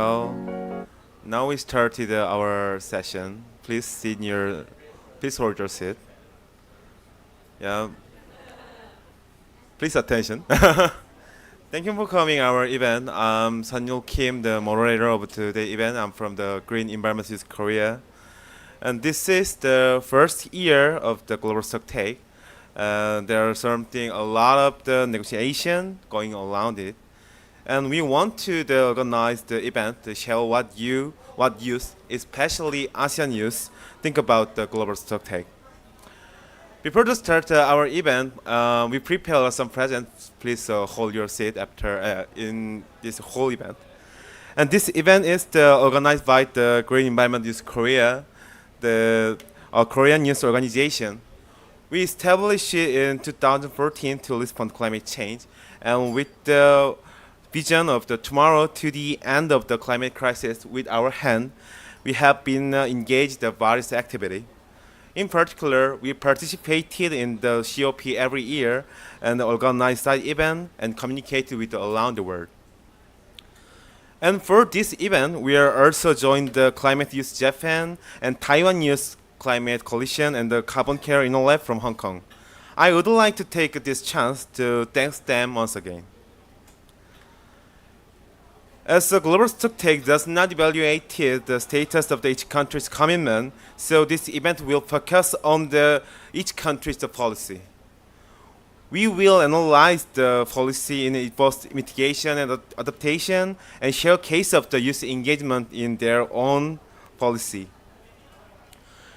Well, now we started our session. Please hold your seat. Yeah, please attention. Thank you for coming our event. I'm Sanyo Kim, the moderator of today's event. I'm from the Green Environment Youth Korea. And this is the first year of the Global Stocktake. There are a lot of the negotiation going around it. And we want to organize the event to share what youth, especially ASEAN youth, think about the global stock take. Before to start our event, we prepare some presents. Please hold your seat after in this whole event. And this event is organized by the Green Environment Youth Korea, the Korean youth organization. We established it in 2014 to respond to climate change, and with the vision of the tomorrow to the end of the climate crisis with our hand, we have been engaged in various activities. In particular, we participated in the COP every year and organized side event and communicated with around the world. And for this event, we are also joined the Climate Youth Japan and Taiwan Youth Climate Coalition and the Carbon Care Innolab from Hong Kong. I would like to take this chance to thank them once again. As the global stocktake does not evaluate the status of each country's commitment, so this event will focus on each country's policy. We will analyze the policy in both mitigation and adaptation and share case of the youth engagement in their own policy.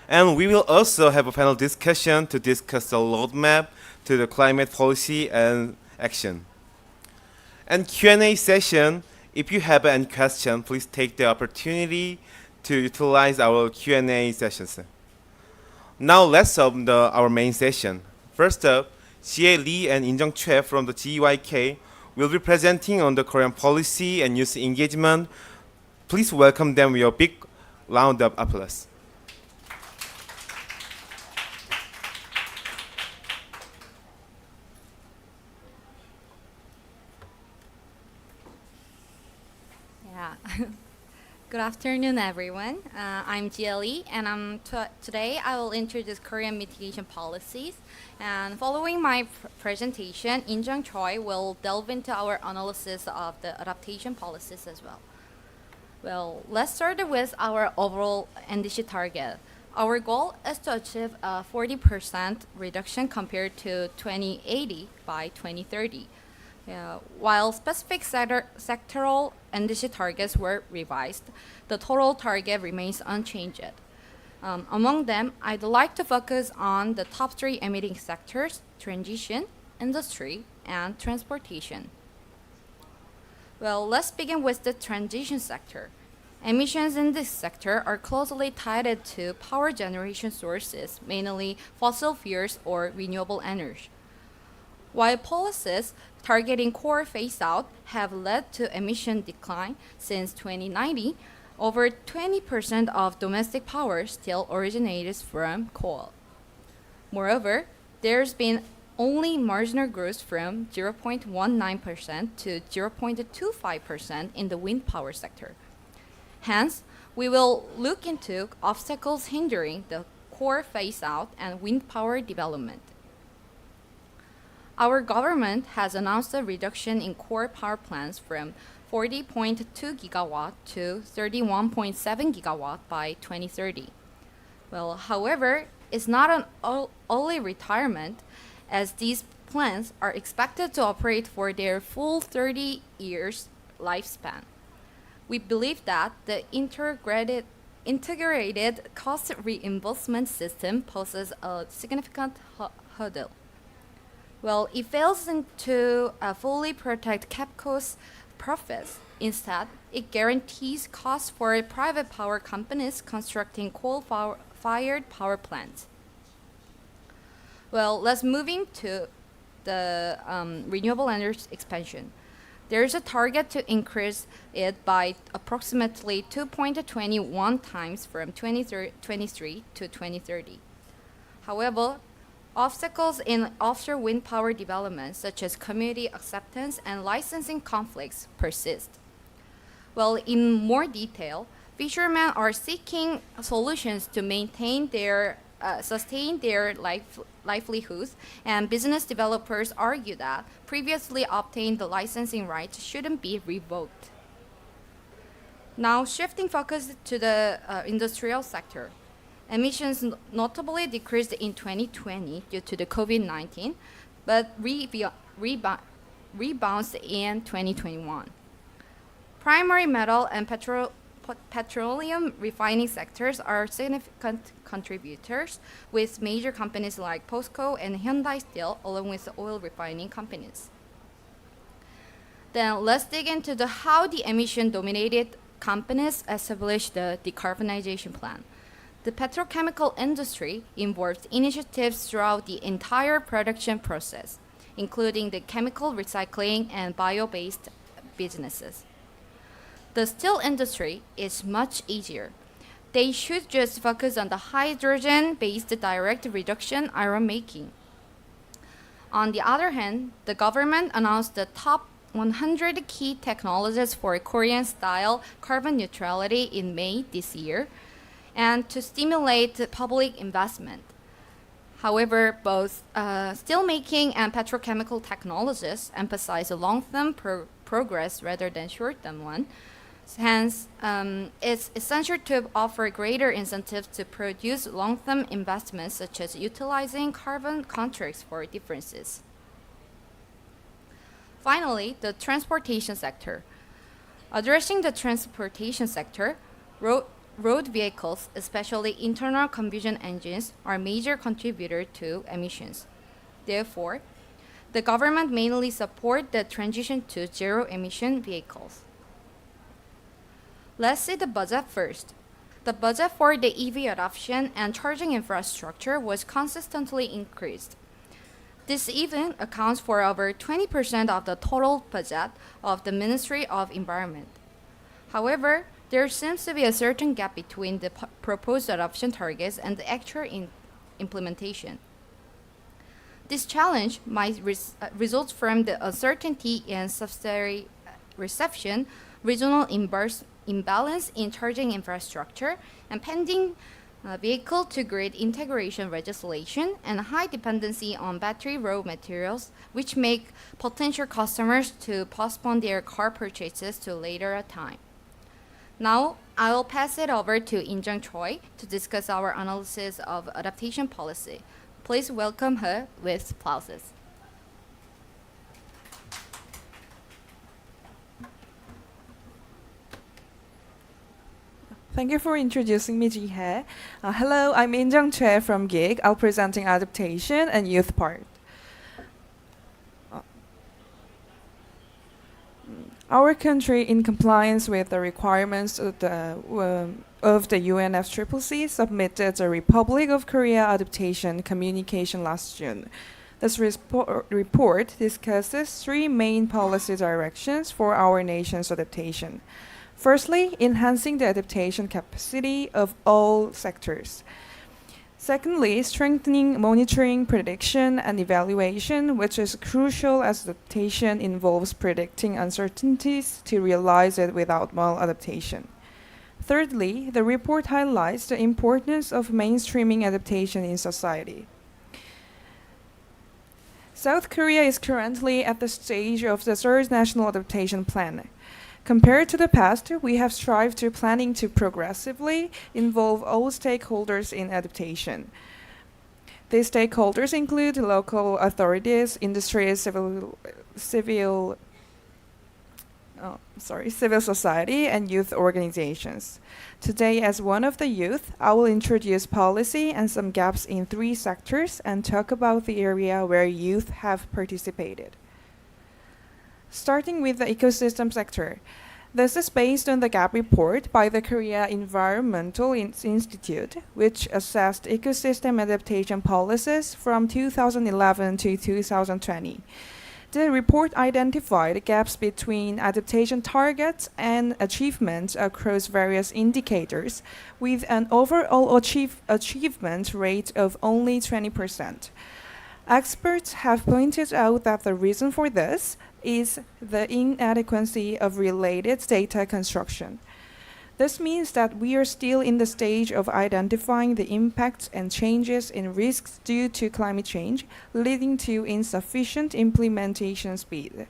And we will also have a panel discussion to discuss the roadmap to the climate policy and action. And Q&A session. If you have any question, please take the opportunity to utilize our Q&A sessions. Now let's open our main session. First up, Jie Lee and In-jung Choi from the GYK will be presenting on the Korean policy and youth engagement. Please welcome them with a big round of applause. Good afternoon, everyone. I'm Jieli, and today I will introduce Korean mitigation policies. And following my presentation, In-jung Choi will delve into our analysis of the adaptation policies as well. Well, let's start with our overall NDC target. Our goal is to achieve a 40% reduction compared to 2080 by 2030. While specific sectoral NDC targets were revised, the total target remains unchanged. Among them, I'd like to focus on the top three emitting sectors: transition, industry, and transportation. Well, let's begin with the transition sector. Emissions in this sector are closely tied to power generation sources, mainly fossil fuels or renewable energy. While policies targeting core phase-out have led to emission decline since 2090, over 20% of domestic power still originates from coal. Moreover, there's been only marginal growth from 0.19% to 0.25% in the wind power sector. Hence, we will look into obstacles hindering the core phase-out and wind power development. Our government has announced a reduction in core power plants from 40.2 gigawatt to 31.7 gigawatt by 2030. Well, however, it's not an early retirement, as these plants are expected to operate for their full 30 years lifespan. We believe that the integrated cost reimbursement system poses a significant hurdle. Well, it fails to fully protect KEPCO's profits. Instead, it guarantees costs for private power companies constructing coal-fired power plants. Well, let's move into the renewable energy expansion. There is a target to increase it by approximately 2.21 times from 2023 to 2030. However, obstacles in offshore wind power development, such as community acceptance and licensing conflicts, persist. Well, in more detail, fishermen are seeking solutions to sustain their livelihoods, and business developers argue that previously obtained licensing rights shouldn't be revoked. Now, shifting focus to the industrial sector. Emissions notably decreased in 2020 due to the COVID-19, but rebounds in 2021. Primary metal and petroleum refining sectors are significant contributors, with major companies like POSCO and Hyundai Steel, along with the oil refining companies. Then let's dig into how the emission-dominated companies establish the decarbonization plan. The petrochemical industry involves initiatives throughout the entire production process, including the chemical recycling and bio-based businesses. The steel industry is much easier. They should just focus on the hydrogen-based direct reduction iron making. On the other hand, the government announced the top 100 key technologies for Korean-style carbon neutrality in May this year, and to stimulate public investment. However, both steelmaking and petrochemical technologies emphasize a long-term progress rather than short-term one. Hence, it's essential to offer greater incentives to produce long-term investments, such as utilizing carbon contracts for differences. Finally, the transportation sector. Addressing the transportation sector, road vehicles, especially internal combustion engines, are a major contributor to emissions. Therefore, the government mainly supports the transition to zero-emission vehicles. Let's see the budget first. The budget for the EV adoption and charging infrastructure was consistently increased. This even accounts for over 20% of the total budget of the Ministry of Environment. However, there seems to be a certain gap between the proposed adoption targets and the actual implementation. This challenge might result from the uncertainty in subsidiary reception, regional imbalance in charging infrastructure, and pending vehicle-to-grid integration legislation, and high dependency on battery raw materials, which make potential customers to postpone their car purchases to later time. Now, I will pass it over to In-jung Choi to discuss our analysis of adaptation policy. Please welcome her with applauses. Thank you for introducing me, Ji-hye. Hello, I'm In-jung Choi from GIG. I'll presenting adaptation and youth part. Our country, in compliance with the requirements of the UNFCCC, submitted the Republic of Korea Adaptation Communication last June. This report discusses three main policy directions for our nation's adaptation. Firstly, enhancing the adaptation capacity of all sectors. Secondly, strengthening monitoring, prediction, and evaluation, which is crucial as adaptation involves predicting uncertainties to realize it without maladaptation. Thirdly, the report highlights the importance of mainstreaming adaptation in society. South Korea is currently at the stage of the third national adaptation plan. Compared to the past, we have strived to planning to progressively involve all stakeholders in adaptation. These stakeholders include local authorities, industry, civil society, and youth organizations. Today, as one of the youth, I will introduce policy and some gaps in three sectors and talk about the area where youth have participated. Starting with the ecosystem sector. This is based on the gap report by the Korea Environmental Institute, which assessed ecosystem adaptation policies from 2011 to 2020. The report identified gaps between adaptation targets and achievements across various indicators, with an overall achievement rate of only 20%. Experts have pointed out that the reason for this is the inadequacy of related data construction. This means that we are still in the stage of identifying the impacts and changes in risks due to climate change, leading to insufficient implementation speed.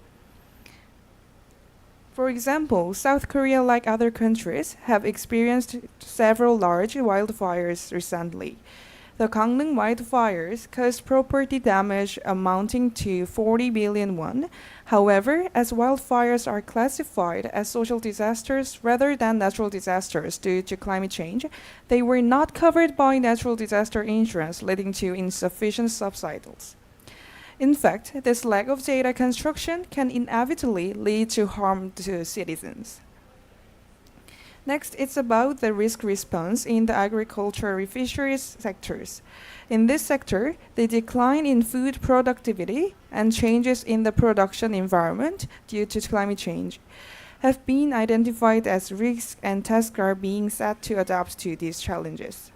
For example, South Korea, like other countries, have experienced several large wildfires recently. The Gangneung wildfires caused property damage amounting to 40 billion won. However, as wildfires are classified as social disasters rather than natural disasters due to climate change, they were not covered by natural disaster insurance, leading to insufficient subsidies. In fact, this lack of data construction can inevitably lead to harm to citizens. Next, it's about the risk response in the agriculture fisheries sectors. In this sector, the decline in food productivity and changes in the production environment due to climate change have been identified as risks, and tasks are being set to adapt to these challenges.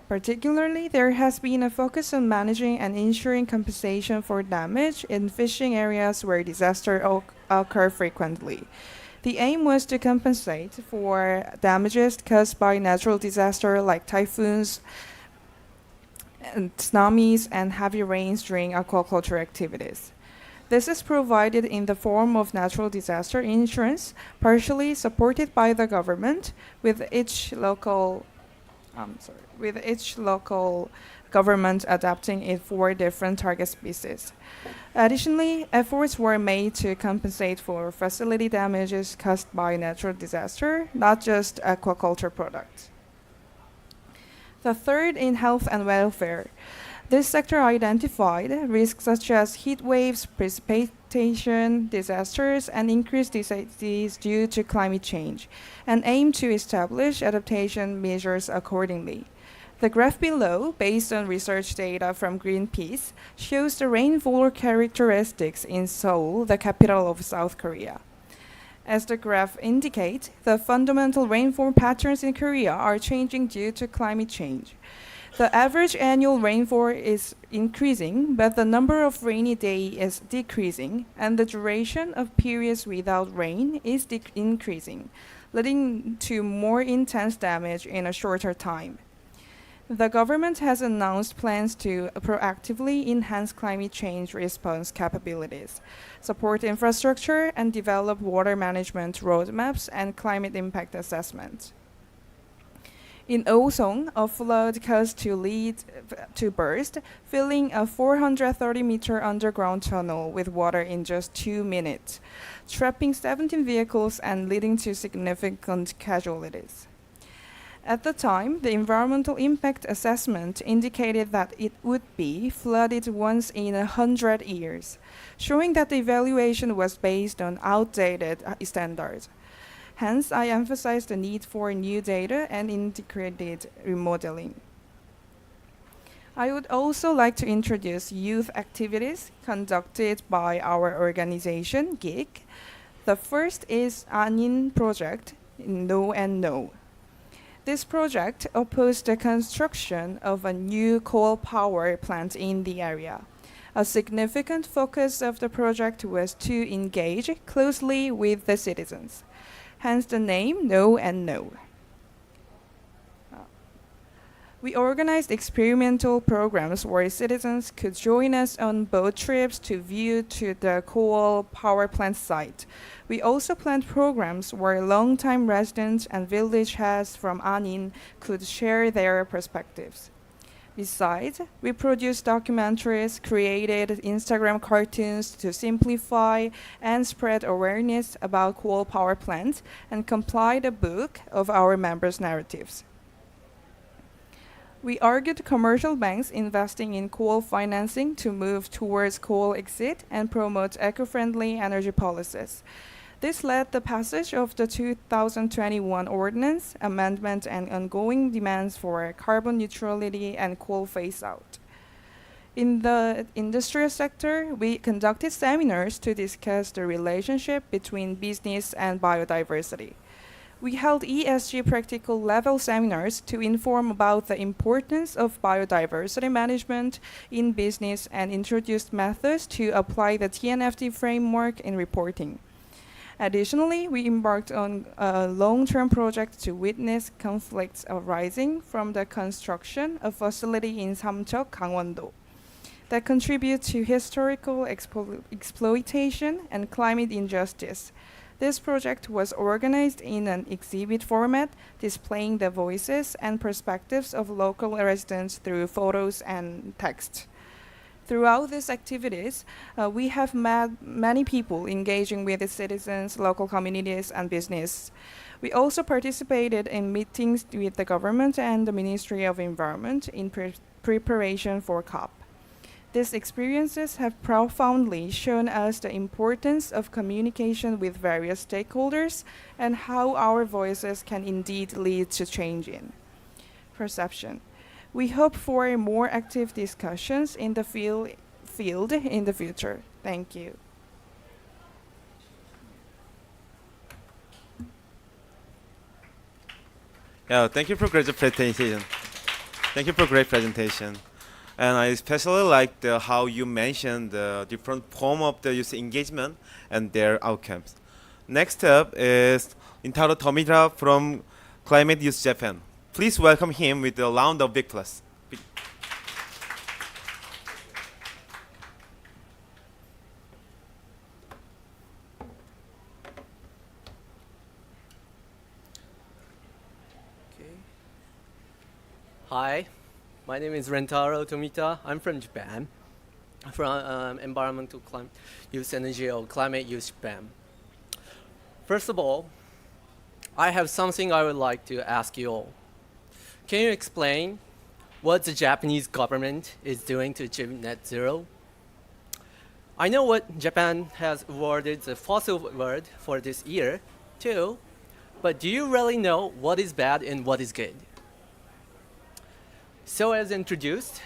Particularly, there has been a focus on managing and ensuring compensation for damage in fishing areas where disasters occur frequently. The aim was to compensate for damages caused by natural disasters like typhoons, and tsunamis, and heavy rains during aquaculture activities. This is provided in the form of natural disaster insurance, partially supported by the government, with each local government adapting it for different target species. Additionally, efforts were made to compensate for facility damages caused by natural disaster, not just aquaculture products. The third, in health and welfare. This sector identified risks such as heat waves, precipitation disasters, and increased disease due to climate change, and aimed to establish adaptation measures accordingly. The graph below, based on research data from Greenpeace, shows the rainfall characteristics in Seoul, the capital of South Korea. As the graph indicates, the fundamental rainfall patterns in Korea are changing due to climate change. The average annual rainfall is increasing, but the number of rainy days is decreasing, and the duration of periods without rain is increasing, leading to more intense damage in a shorter time. The government has announced plans to proactively enhance climate change response capabilities, support infrastructure, and develop water management roadmaps and climate impact assessments. In Osong, a flood caused to burst, filling a 430-meter underground tunnel with water in just 2 minutes, trapping 17 vehicles and leading to significant casualties. At the time, the environmental impact assessment indicated that it would be flooded once in 100 years, showing that the evaluation was based on outdated standards. Hence, I emphasize the need for new data and integrated remodeling. I would also like to introduce youth activities conducted by our organization, GIG. The first is Anin project, No and No. This project opposed the construction of a new coal power plant in the area. A significant focus of the project was to engage closely with the citizens, hence the name No and No. We organized experimental programs where citizens could join us on boat trips to view to the coal power plant site. We also planned programs where longtime residents and village heads from Anin could share their perspectives. Besides, we produced documentaries, created Instagram cartoons to simplify and spread awareness about coal power plants, and compiled a book of our members' narratives. We argued commercial banks investing in coal financing to move towards coal exit and promote eco-friendly energy policies. This led the passage of the 2021 ordinance, amendment, and ongoing demands for carbon neutrality and coal phase-out. In the industrial sector, we conducted seminars to discuss the relationship between business and biodiversity. We held ESG practical level seminars to inform about the importance of biodiversity management in business and introduced methods to apply the TNFD framework in reporting. Additionally, we embarked on a long-term project to witness conflicts arising from the construction of a facility in Samcheok, Gangwon-do that contribute to historical exploitation and climate injustice. This project was organized in an exhibit format, displaying the voices and perspectives of local residents through photos and text. Throughout these activities, we have met many people engaging with the citizens, local communities, and business. We also participated in meetings with the government and the Ministry of Environment in preparation for COP. These experiences have profoundly shown us the importance of communication with various stakeholders and how our voices can indeed lead to change in perception. We hope for more active discussions in the field in the future. Thank you. Yeah, thank you for great presentation. Thank you for great presentation. And I especially like how you mentioned the different form of the user engagement and their outcomes. Next up is Intaro Tomita from Climate Youth Japan. Please welcome him with a round of big applause. Okay. Hi, my name is Rentaro Tomita. I'm from Japan, from Environmental Climate Youth NGO, Climate Youth Japan. First of all, I have something I would like to ask you all. Can you explain what the Japanese government is doing to achieve net zero? I know what Japan has awarded the fossil award for this year, too, but do you really know what is bad and what is good? So as introduced,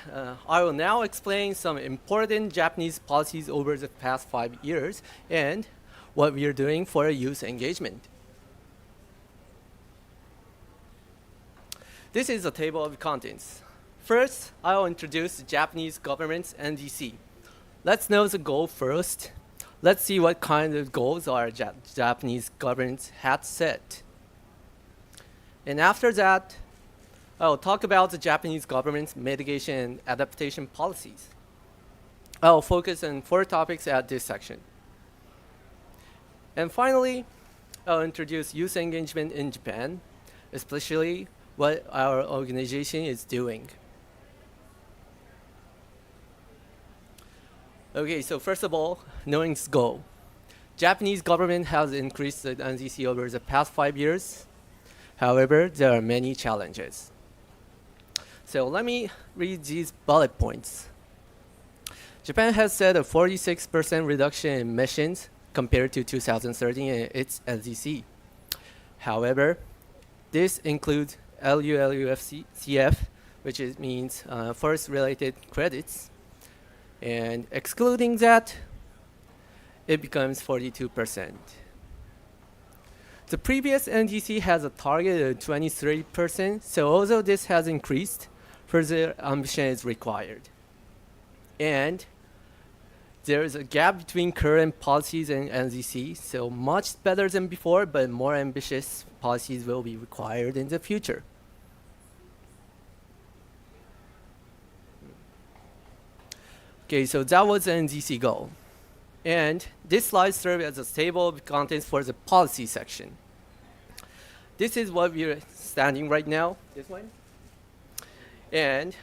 I will now explain some important Japanese policies over the past 5 years and what we are doing for youth engagement. This is a table of contents. First, I will introduce the Japanese government's NDC. Let's know the goal first. Let's see what kind of goals our Japanese government had set. And after that, I will talk about the Japanese government's mitigation and adaptation policies. I will focus on 4 topics at this section. And finally, I'll introduce youth engagement in Japan, especially what our organization is doing. Okay, so first of all, knowing its goal. Japanese government has increased the NDC over the past 5 years. However, there are many challenges. So let me read these bullet points. Japan has set a 46% reduction in emissions compared to 2013 in its NDC. However, this includes LULUCF, which means forest-related credits. And excluding that, it becomes 42%. The previous NDC has a target of 23%, so although this has increased, further ambition is required. And there is a gap between current policies and NDC, so much better than before, but more ambitious policies will be required in the future. Okay, so that was the NDC goal. And this slide serves as a table of contents for the policy section. This is what we're standing right now, this one. And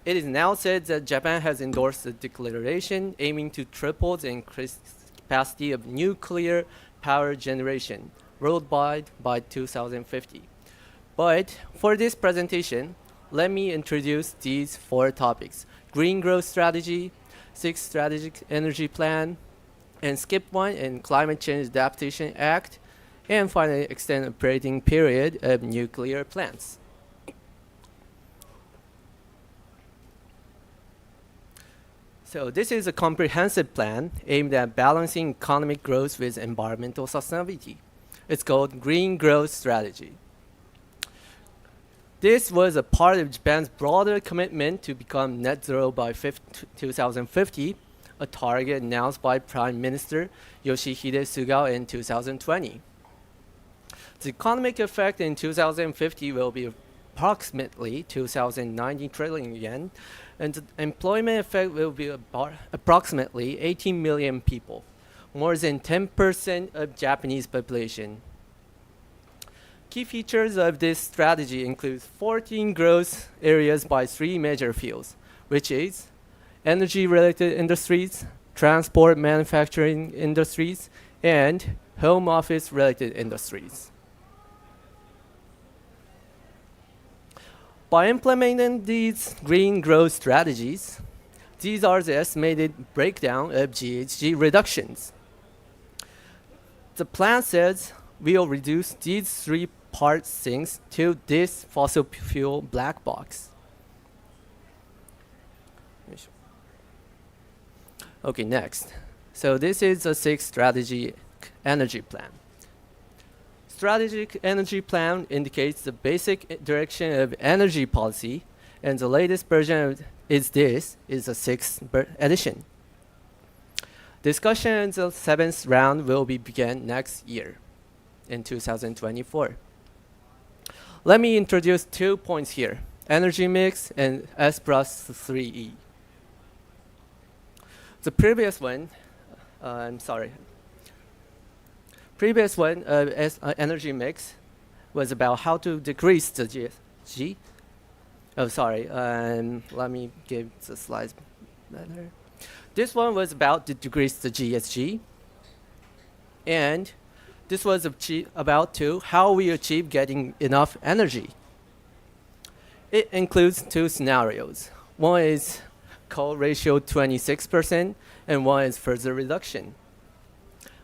it is now said that Japan has endorsed a declaration aiming to triple the increased capacity of nuclear power generation worldwide by 2050. But for this presentation, let me introduce these 4 topics: green growth strategy, 6th strategic energy plan, and skip 1 and climate change adaptation act, and finally extend operating period of nuclear plants. So this is a comprehensive plan aimed at balancing economic growth with environmental sustainability. It's called Green Growth Strategy. This was a part of Japan's broader commitment to become net zero by 2050, a target announced by Prime Minister Yoshihide Suga in 2020. The economic effect in 2050 will be approximately 2,090 trillion yen, and the employment effect will be about approximately 18 million people, more than 10% of Japanese population. Key features of this strategy include 14 growth areas by 3 major fields, which is energy-related industries, transport manufacturing industries, and home office-related industries. By implementing these green growth strategies, these are the estimated breakdown of GHG reductions. The plan says we will reduce these 3 part sinks to this fossil fuel black box. Okay, next. So this is a 6 strategy energy plan. Strategic energy plan indicates the basic direction of energy policy, and the latest version is the 6th edition. Discussion in the 7th round will be begin next year, in 2024. Let me introduce 2 points here, energy mix and S plus 3E. The previous one, energy mix was about how to decrease the GHG. Let me give the slides better. This one was about to decrease the GHG, and this was about how we achieve getting enough energy. It includes 2 scenarios. One is coal ratio 26%, and one is further reduction.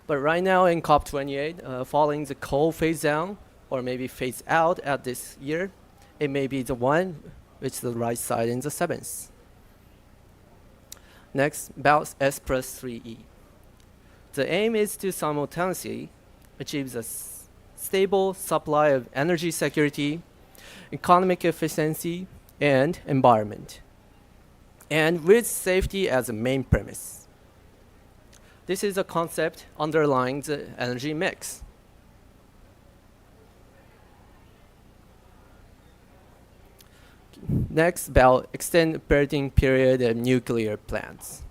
But right now in COP28, following the coal phase down, or maybe phase out at this year, it may be the one which is the right side in the 7th. Next, about S plus 3E. The aim is to simultaneously achieve a stable supply of energy security, economic efficiency, and environment, and with safety as a main premise. This is a concept underlying the energy mix. Next, about extended operating period of nuclear plants.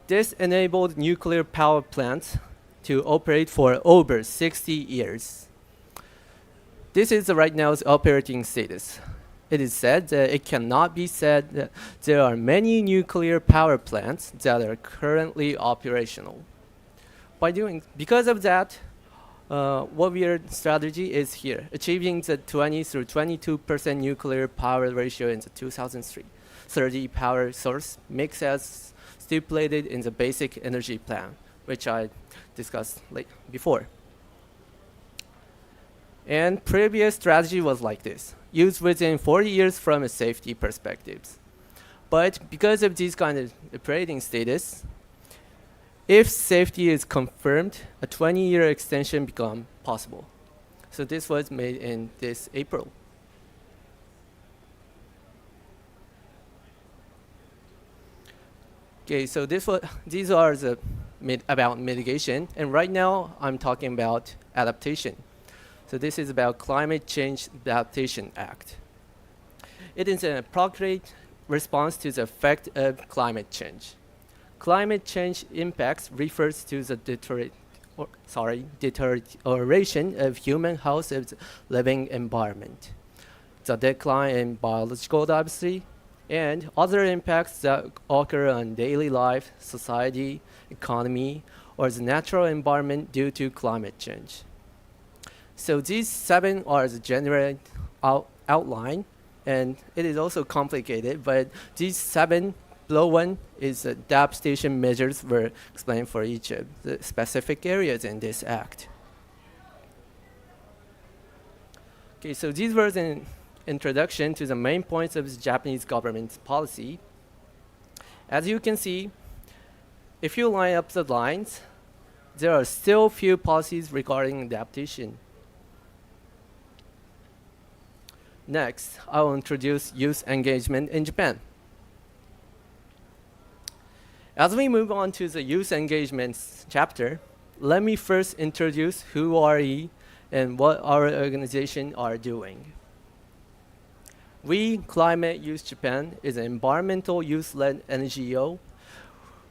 This enabled nuclear power plants to operate for over 60 years. This is right now's operating status. It is said that it cannot be said that there are many nuclear power plants that are currently operational. Because of that, what our strategy is here, achieving the 20 through 22% nuclear power ratio in the 2030 power source mix as stipulated in the basic energy plan, which I discussed before. And previous strategy was like this, used within 40 years from a safety perspective. But because of these kind of operating status, if safety is confirmed, a 20-year extension become possible. So this was made in this April. Okay, so these are about mitigation, and right now I'm talking about adaptation. So this is about Climate Change Adaptation Act. It is an appropriate response to the effect of climate change. Climate change impacts refers to the deterioration of human health of the living environment, the decline in biological diversity, and other impacts that occur on daily life, society, economy, or the natural environment due to climate change. So these 7 are the general outline, and it is also complicated, but these 7 below one is the adaptation measures were explained for each of the specific areas in this act. Okay, so these were the introduction to the main points of the Japanese government's policy. As you can see, if you line up the lines, there are still few policies regarding adaptation. Next, I will introduce youth engagement in Japan. As we move on to the youth engagements chapter, let me first introduce who are we and what our organization are doing. We, Climate Youth Japan, is an environmental youth-led NGO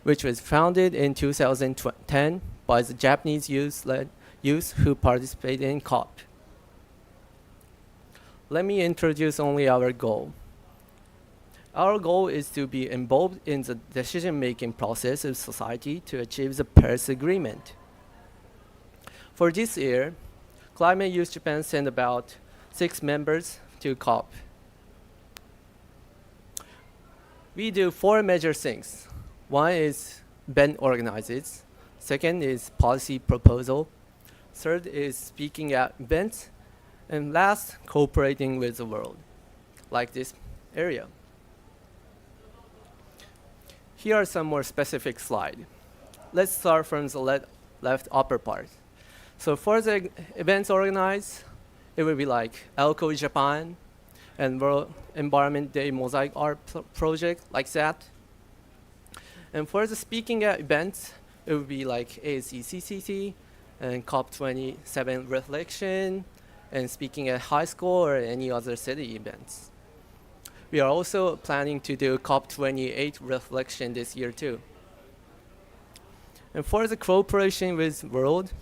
which was founded in 2010 by the Japanese youth who participate in COP. Let me introduce only our goal. Our goal is to be involved in the decision-making process of society to achieve the Paris Agreement. For this year, Climate Youth Japan sent about 6 members to COP. We do 4 major things. One is event organizes. Second is policy proposal. Third is speaking at events. And last, cooperating with the world, like this area. Here are some more specific slides. Let's start from the left upper part. So for the events organized, it would be like ELCO Japan and World Environment Day Mosaic Art Project, like that. And for the speaking at events, it would be like ASECCC and COP27 Reflection, and speaking at high school or any other city events. We are also planning to do COP28 Reflection this year too. And for the cooperation with world,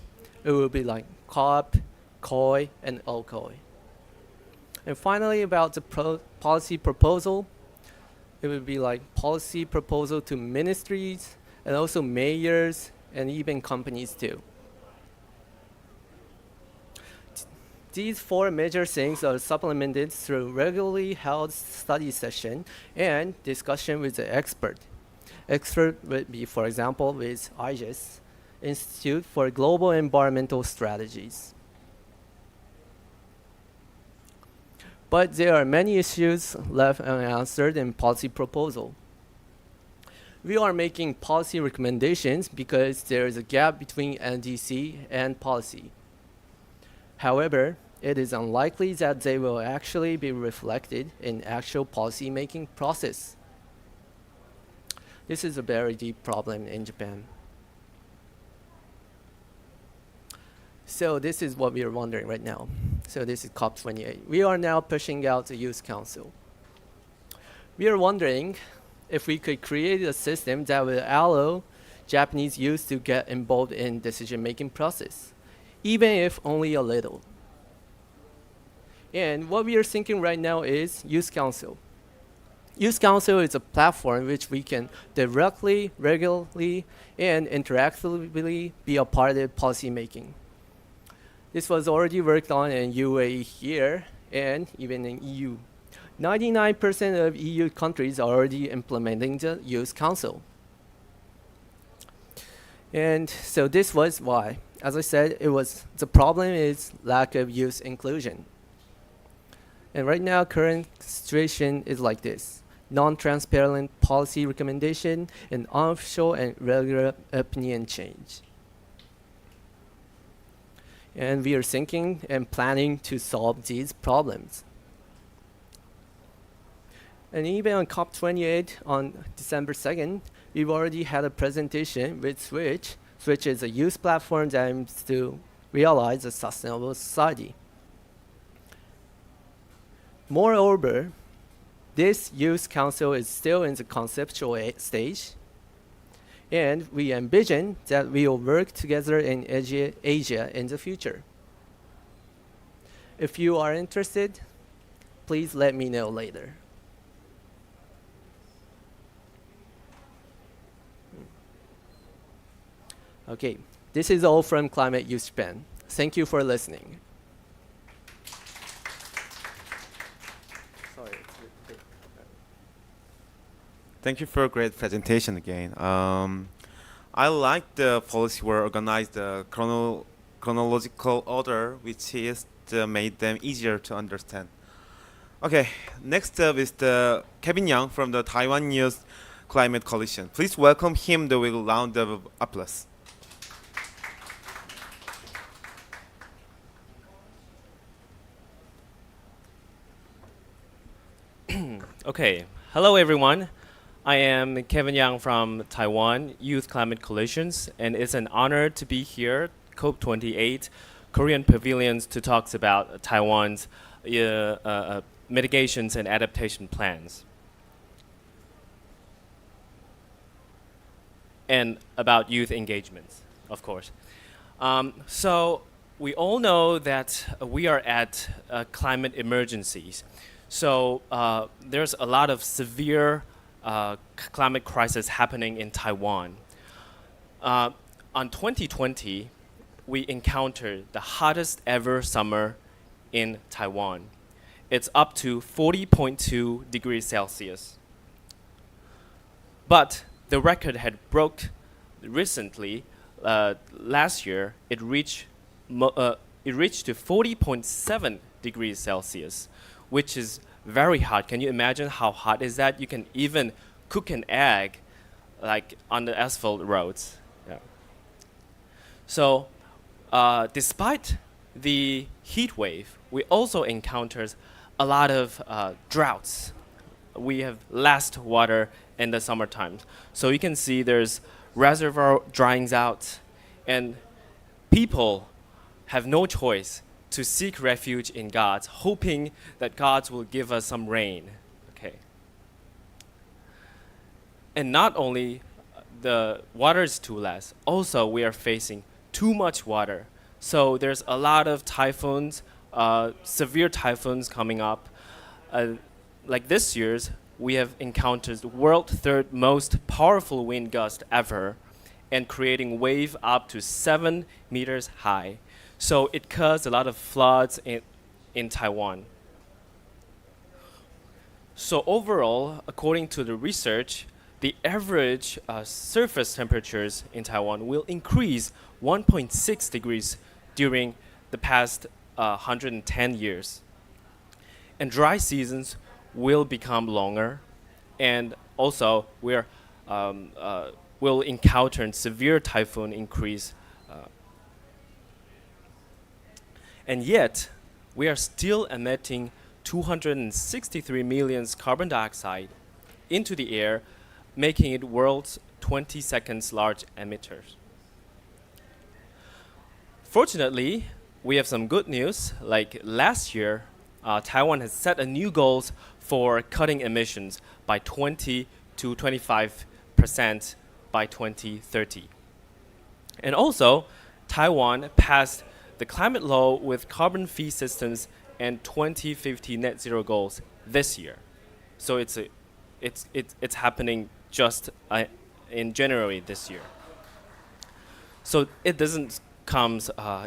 it will be like COP, COI, and OCOI. And finally, about the policy proposal, it would be like policy proposal to ministries and also mayors and even companies too. These 4 major things are supplemented through regularly held study session and discussion with the expert. Expert would be, for example, with IGES, Institute for Global Environmental Strategies. But there are many issues left unanswered in policy proposal. We are making policy recommendations because there is a gap between NDC and policy. However, it is unlikely that they will actually be reflected in actual policy-making process. This is a very deep problem in Japan. So this is what we are wondering right now. So this is COP28. We are now pushing out the Youth Council. We are wondering if we could create a system that would allow Japanese youth to get involved in decision-making process, even if only a little. And what we are thinking right now is Youth Council. Youth Council is a platform which we can directly, regularly, and interactively be a part of policy making. This was already worked on in UAE here and even in EU. 99% of EU countries are already implementing the Youth Council. And so this was why. As I said, the problem is lack of youth inclusion. And right now, current situation is like this: non-transparent policy recommendation and unofficial and regular opinion change. And we are thinking and planning to solve these problems. And even on COP28 on December 2nd, we've already had a presentation with Switch. Switch is a youth platform that aims to realize a sustainable society. Moreover, this Youth Council is still in the conceptual stage, and we envision that we will work together in Asia in the future. If you are interested, please let me know later. Okay, this is all from Climate Youth Japan. Thank you for listening. Sorry. Thank you for a great presentation again. I like the policy were organized the chronological order, which is made them easier to understand. Okay, next up is the Kevin Young from the Taiwan Youth Climate Coalition. Please welcome him with a round of applause. Okay, hello everyone. I am Kevin Yang from Taiwan Youth Climate Coalitions, and it's an honor to be here, COP28, Korean Pavilions, to talk about Taiwan's mitigations and adaptation plans, and about youth engagements, of course. So we all know that we are at climate emergencies. So there's a lot of severe climate crisis happening in Taiwan. On 2020, we encountered the hottest ever summer in Taiwan. It's up to 40.2 degrees Celsius. But the record had broke recently. Last year, it reached to 40.7 degrees Celsius, which is very hot. Can you imagine how hot is that? You can even cook an egg like on the asphalt roads. Yeah. So despite the heat wave, we also encountered a lot of droughts. We have less water in the summer times. So you can see there's reservoir drying out, and people have no choice to seek refuge in God, hoping that God will give us some rain. Okay. And not only the water is too less, also we are facing too much water. So there's a lot of typhoons, severe typhoons coming up. Like this year's, we have encountered the world's third most powerful wind gust ever, and creating wave up to 7 meters high. So it caused a lot of floods in Taiwan. So overall, according to the research, the average surface temperatures in Taiwan will increase 1.6 degrees during the past 110 years. And dry seasons will become longer, and also will encounter severe typhoon increase. And yet, we are still emitting 263 million carbon dioxide into the air, making it world's 22nd largest emitter. Fortunately, we have some good news. Like last year, Taiwan has set a new goals for cutting emissions by 20 to 25% by 2030. And also, Taiwan passed the climate law with carbon fee systems and 2050 net zero goals this year. So it's happening just in January this year. So it doesn't come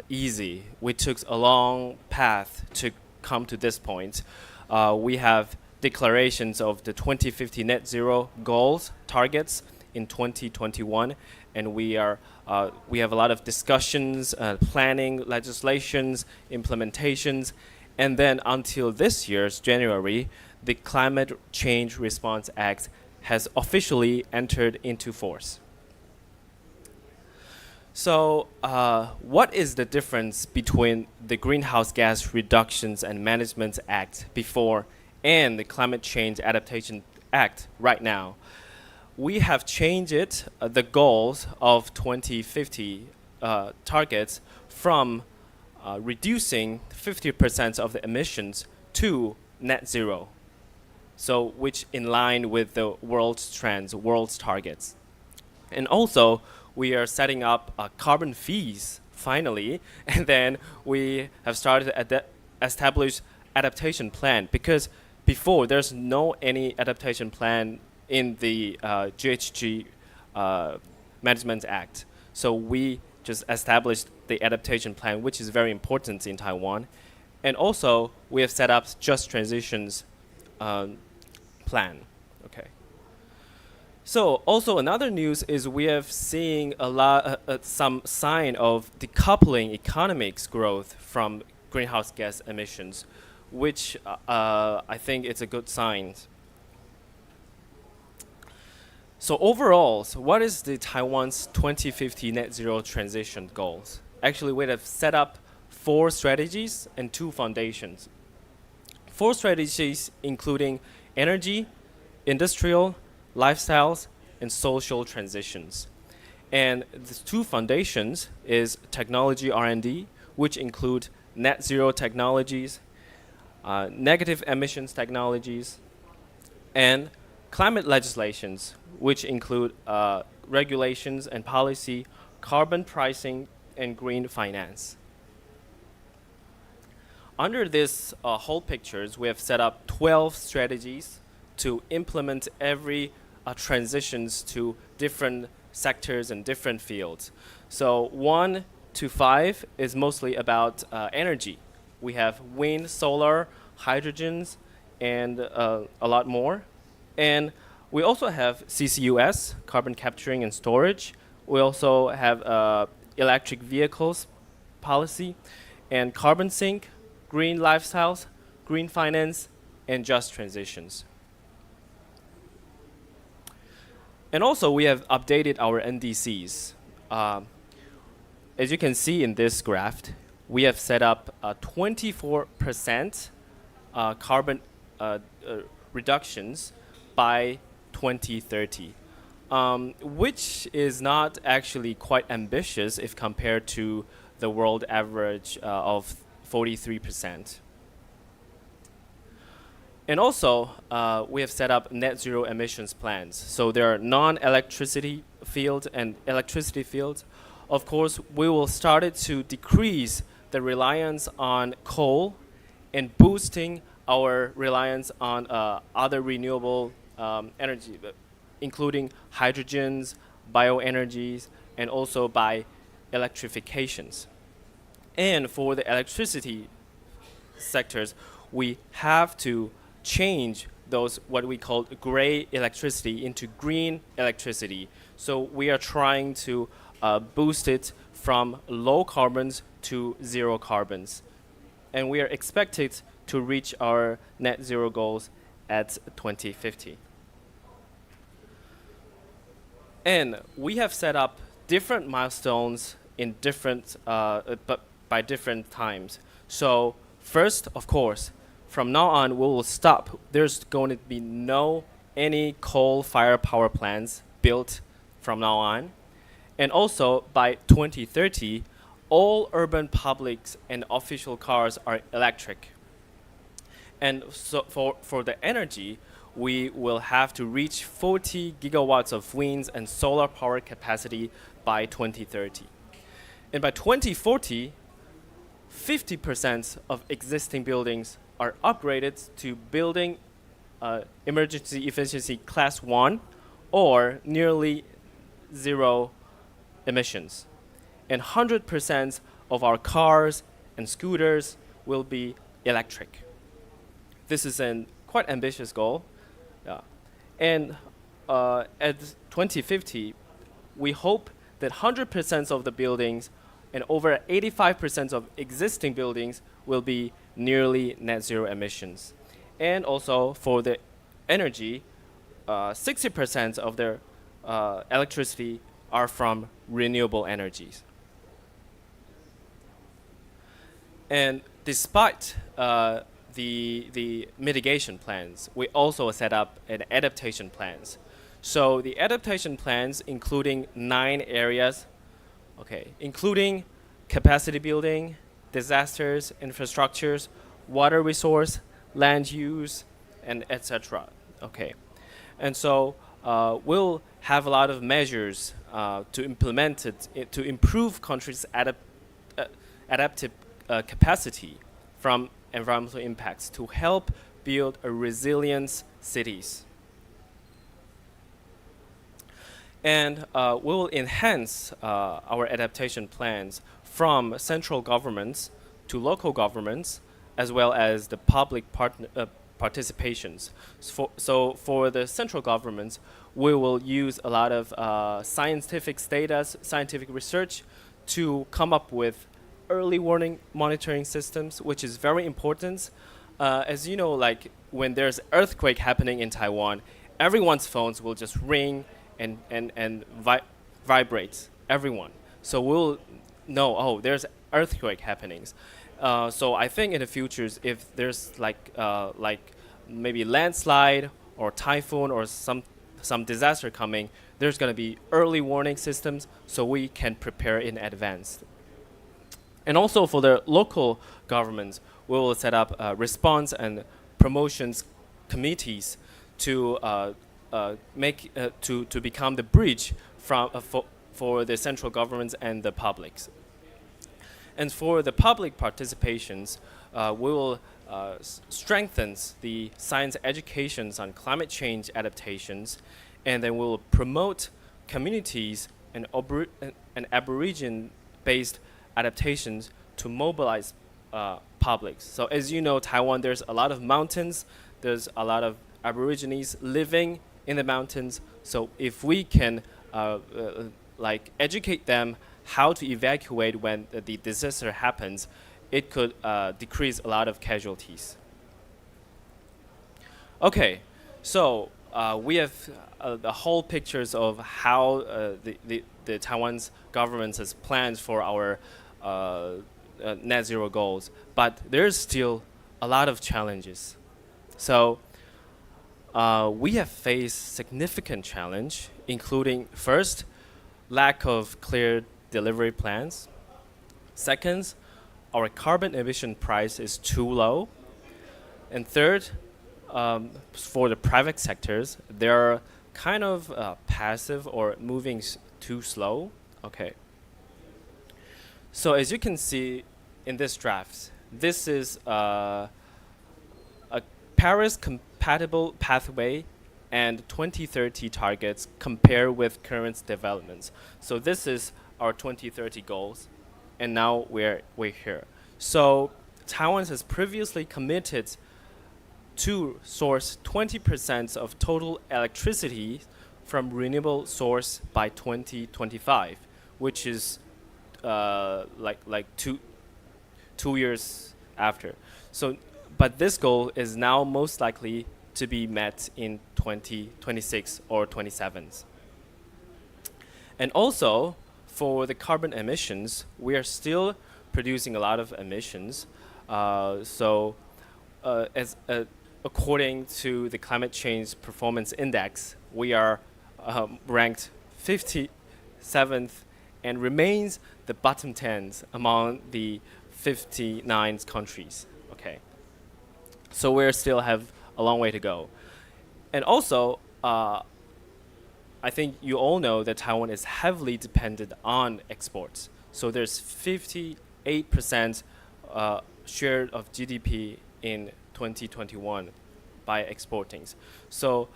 easy. We took a long path to come to this point. We have declarations of the 2050 net zero goals targets in 2021, and we have a lot of discussions, planning, legislations, implementations, and then until this year's January, the Climate Change Response Act has officially entered into force. So what is the difference between the Greenhouse Gas Reductions and Management Act before and the Climate Change Adaptation Act right now? We have changed the goals of 2050 targets from reducing 50% of the emissions to net zero. So which in line with the world's trends, world's targets. And also, we are setting up carbon fees finally, and then we have started to establish adaptation plan, because before there's no any adaptation plan in the GHG Management Act. So we just established the adaptation plan, which is very important in Taiwan. And also, we have set up just transitions plan. Okay. So also another news is we have seen some sign of decoupling economics growth from greenhouse gas emissions, which I think it's a good sign. So overall, what is the Taiwan's 2050 net zero transition goals? Actually, we have set up 4 strategies and 2 foundations. 4 strategies including energy, industrial, lifestyles, and social transitions. And the two foundations is technology R&D, which include net zero technologies, negative emissions technologies, and climate legislations, which include regulations and policy, carbon pricing, and green finance. Under this whole pictures, we have set up 12 strategies to implement every transitions to different sectors and different fields. So 1 to 5 is mostly about energy. We have wind, solar, hydrogens, and a lot more. And we also have CCUS, carbon capturing and storage. We also have electric vehicles policy, and carbon sink, green lifestyles, green finance, and just transitions. And also, we have updated our NDCs. As you can see in this graph, we have set up 24% carbon reductions by 2030, which is not actually quite ambitious if compared to the world average of 43%. And also, we have set up net zero emissions plans. So there are non-electricity fields and electricity fields. Of course, we will start to decrease the reliance on coal and boosting our reliance on other renewable energy, including hydrogens, bioenergies, and also by electrifications. And for the electricity sectors, we have to change those what we call gray electricity into green electricity. So we are trying to boost it from low carbons to zero carbons. And we are expected to reach our net zero goals at 2050. And we have set up different milestones in different, but by different times. So first, of course, from now on, we will stop. There's going to be no any coal-fired power plants built from now on. And also, by 2030, all urban publics and official cars are electric. And so for the energy, we will have to reach 40 gigawatts of wind and solar power capacity by 2030. And by 2040, 50% of existing buildings are upgraded to building emergency efficiency class 1 or nearly zero emissions. And 100% of our cars and scooters will be electric. This is a quite ambitious goal. And at 2050, we hope that 100% of the buildings and over 85% of existing buildings will be nearly net zero emissions. And also for the energy, 60% of their electricity are from renewable energies. And despite the mitigation plans, we also set up an adaptation plans. So the adaptation plans including 9 areas, including capacity building, disasters, infrastructures, water resource, land use, and etc. And so we'll have a lot of measures to implement it to improve countries' adaptive capacity from environmental impacts to help build a resilient cities. And we will enhance our adaptation plans from central governments to local governments, as well as the public participations. So for the central governments, we will use a lot of scientific data, scientific research to come up with early warning monitoring systems, which is very important. As you know, like when there's earthquake happening in Taiwan, everyone's phones will just ring and vibrate, everyone. So we'll know, oh, there's earthquake happenings. So I think in the future, if there's like maybe landslide or typhoon or some disaster coming, there's going to be early warning systems so we can prepare in advance. And also for the local governments, we will set up response and promotions committees to to become the bridge for the central governments and the publics. And for the public participations, we will strengthen the science educations on climate change adaptations, and then we will promote communities and aborigine-based adaptations to mobilize publics. So as you know, Taiwan, there's a lot of mountains, there's a lot of aborigines living in the mountains. So if we can like educate them how to evacuate when the disaster happens, it could decrease a lot of casualties. Okay, so we have the whole pictures of how the Taiwan's government has plans for our net zero goals, but there's still a lot of challenges. So we have faced significant challenge, including first, lack of clear delivery plans. Second, our carbon emission price is too low. And third, for the private sectors, they're kind of passive or moving too slow. Okay. So as you can see in this draft, this is a Paris compatible pathway and 2030 targets compared with current developments. So this is our 2030 goals, and now we're here. So Taiwan has previously committed to source 20% of total electricity from renewable source by 2025, which is like two years after. So, but this goal is now most likely to be met in 2026 or 27. And also, for the carbon emissions, we are still producing a lot of emissions. According to the Climate Change Performance Index, we are ranked 57th and remains the bottom 10th among the 59 countries. Okay, so we still have a long way to go. And also, I think you all know that Taiwan is heavily dependent on exports. So there's 58% share of GDP in 2021 by exporting. So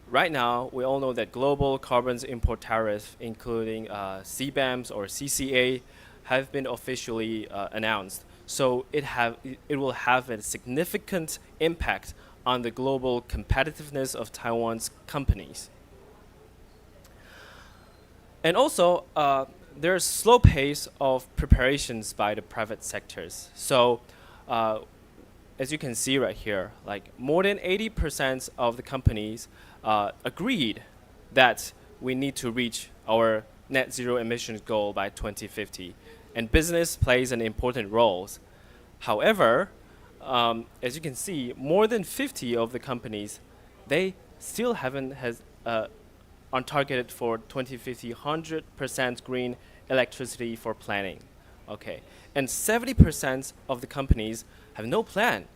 right now, we all know that global carbon import tariff, including CBAMs or CCA, have been officially announced. So it will have a significant impact on the global competitiveness of Taiwan's companies. And also, there's slow pace of preparations by the private sectors. So, as you can see right here, like more than 80% of the companies agreed that we need to reach our net zero emissions goal by 2050, and business plays an important role. However, as you can see, more than 50 of the companies, they still haven't on targeted for 2050 100% green electricity for planning. Okay, and 70% of the companies have no plan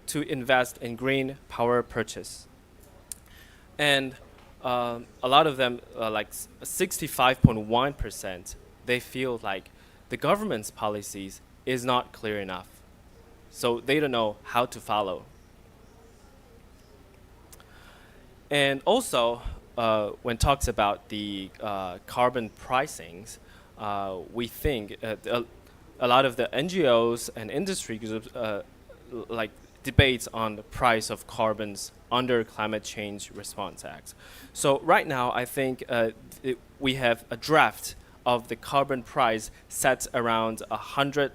to invest in green power purchase. And a lot of them, like 65.1%, they feel like the government's policies is not clear enough. So they don't know how to follow. And also, when talks about the carbon pricings, we think a lot of the NGOs and industry groups like debates on the price of carbons under Climate Change Response Act. So right now, I think we have a draft of the carbon price set around 100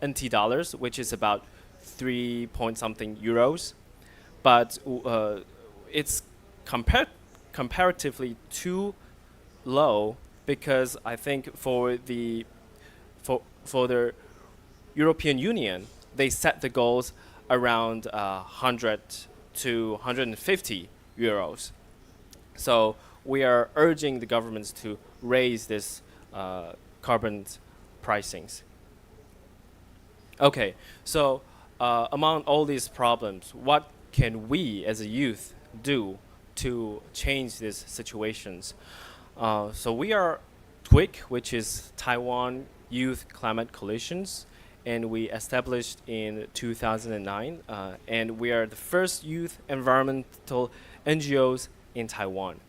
NT dollars, which is about 3 point something euros, but it's comparatively too low, because I think for the European Union, they set the goals around 100 to 150 euros. So we are urging the governments to raise this carbon pricings. Okay, so among all these problems, what can we as a youth do to change these situations? So we are TWIC, which is Taiwan Youth Climate Coalitions, and we established in 2009, and we are the first youth environmental NGOs in Taiwan.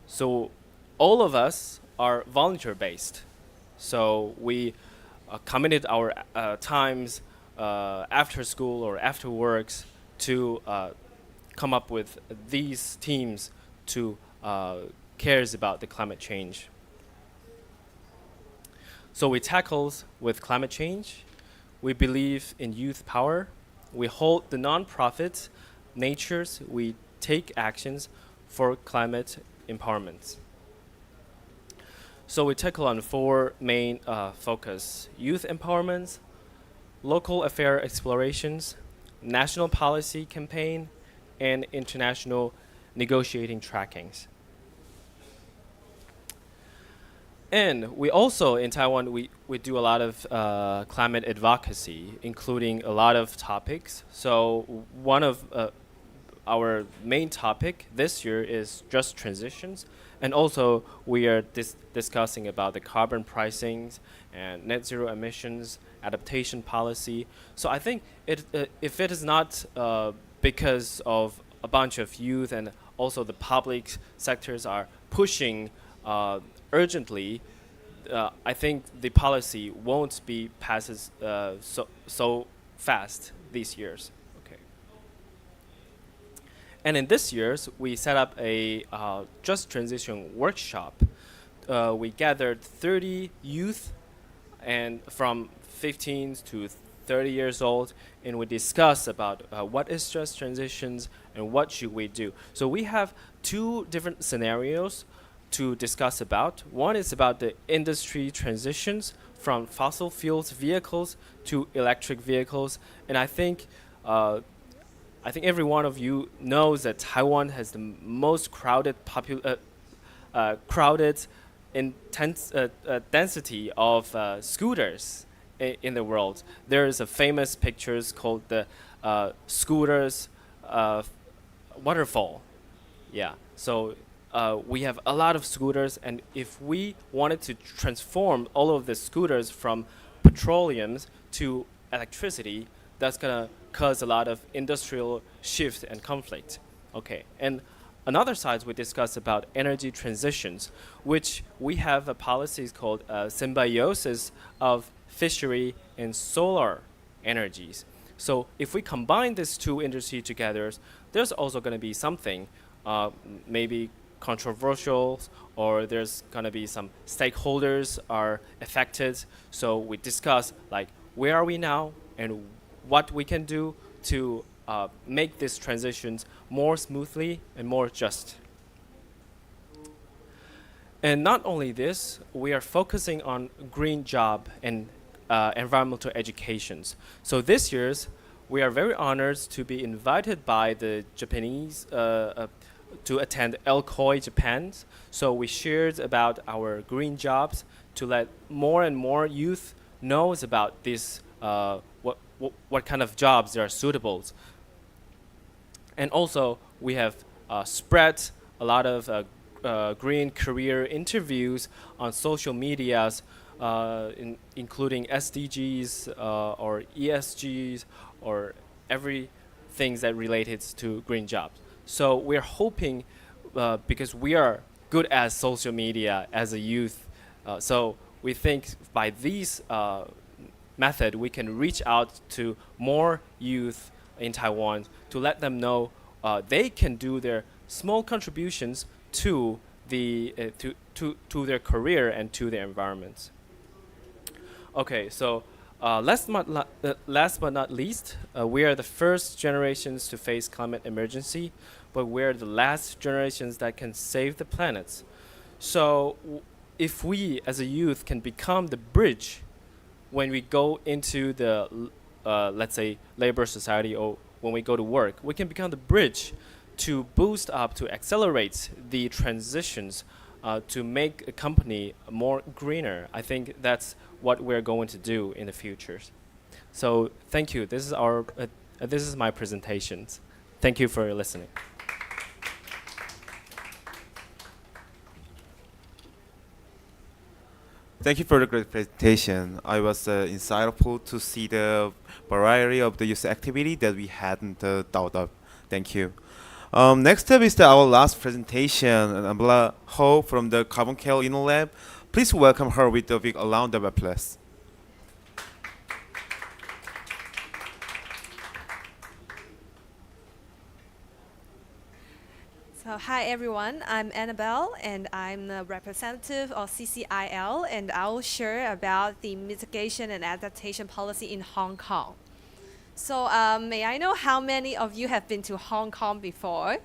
So all of us are volunteer-based. So we committed our times after school or after works to come up with these teams to cares about the climate change. So we tackles with climate change. We believe in youth power. We hold the non-profit natures. We take actions for climate empowerment. So we tackle on four main focus: youth empowerment, local affair explorations, national policy campaign, and international negotiating trackings. And we also, in Taiwan, we do a lot of climate advocacy, including a lot of topics. So one of our main topic this year is just transitions. And also we are discussing about the carbon pricings and net zero emissions, adaptation policy. So I think if it is not because of a bunch of youth and also the public sectors are pushing urgently, I think the policy won't be passes so fast these years. Okay. And in this year's, we set up a just transition workshop. We gathered 30 youth and from 15 to 30 years old, and we discuss about what is just transitions and what should we do. So we have two different scenarios to discuss about. One is about the industry transitions from fossil fuels vehicles to electric vehicles, and I think every one of you knows that Taiwan has the most crowded intense density of scooters in the world. There is a famous pictures called the scooters waterfall. Yeah. So we have a lot of scooters, and if we wanted to transform all of the scooters from petroleum to electricity, that's gonna cause a lot of industrial shift and conflict. Okay, and another side we discuss about energy transitions, which we have a policies called symbiosis of fishery and solar energies. So if we combine these two industries together, there's also going to be something maybe controversial, or there's going to be some stakeholders are affected. So we discuss like where are we now and what we can do to make these transitions more smoothly and more just. And not only this, we are focusing on green job and environmental educations. So this year's, we are very honored to be invited by the Japanese to attend ELCOI Japan. So we shared about our green jobs to let more and more youth knows about this, what kind of jobs are suitable. And also we have spread a lot of green career interviews on social medias, including SDGs or ESGs or everything that related to green jobs. So we're hoping, because we are good at social media as a youth, so we think by these method we can reach out to more youth in Taiwan to let them know they can do their small contributions to the to their career and to their environment. Okay, so last but not least, we are the first generations to face climate emergency, but we're the last generations that can save the planet. So if we as a youth can become the bridge when we go into the let's say, labor society, or when we go to work, we can become the bridge to boost up, to accelerate the transitions, to make a company more greener. I think that's what we're going to do in the future. So thank you. This is my presentations. Thank you for listening. Thank you for the great presentation. I was insightful to see the variety of the user activity that we hadn't thought of. Thank you. Next up is our last presentation, Ambla Ho from the Carbon Care Inno Lab. Please welcome her with a big round of applause. So hi everyone, I'm Annabelle and I'm the representative of CCIL and I'll share about the mitigation and adaptation policy in Hong Kong. So may I know how many of you have been to Hong Kong before?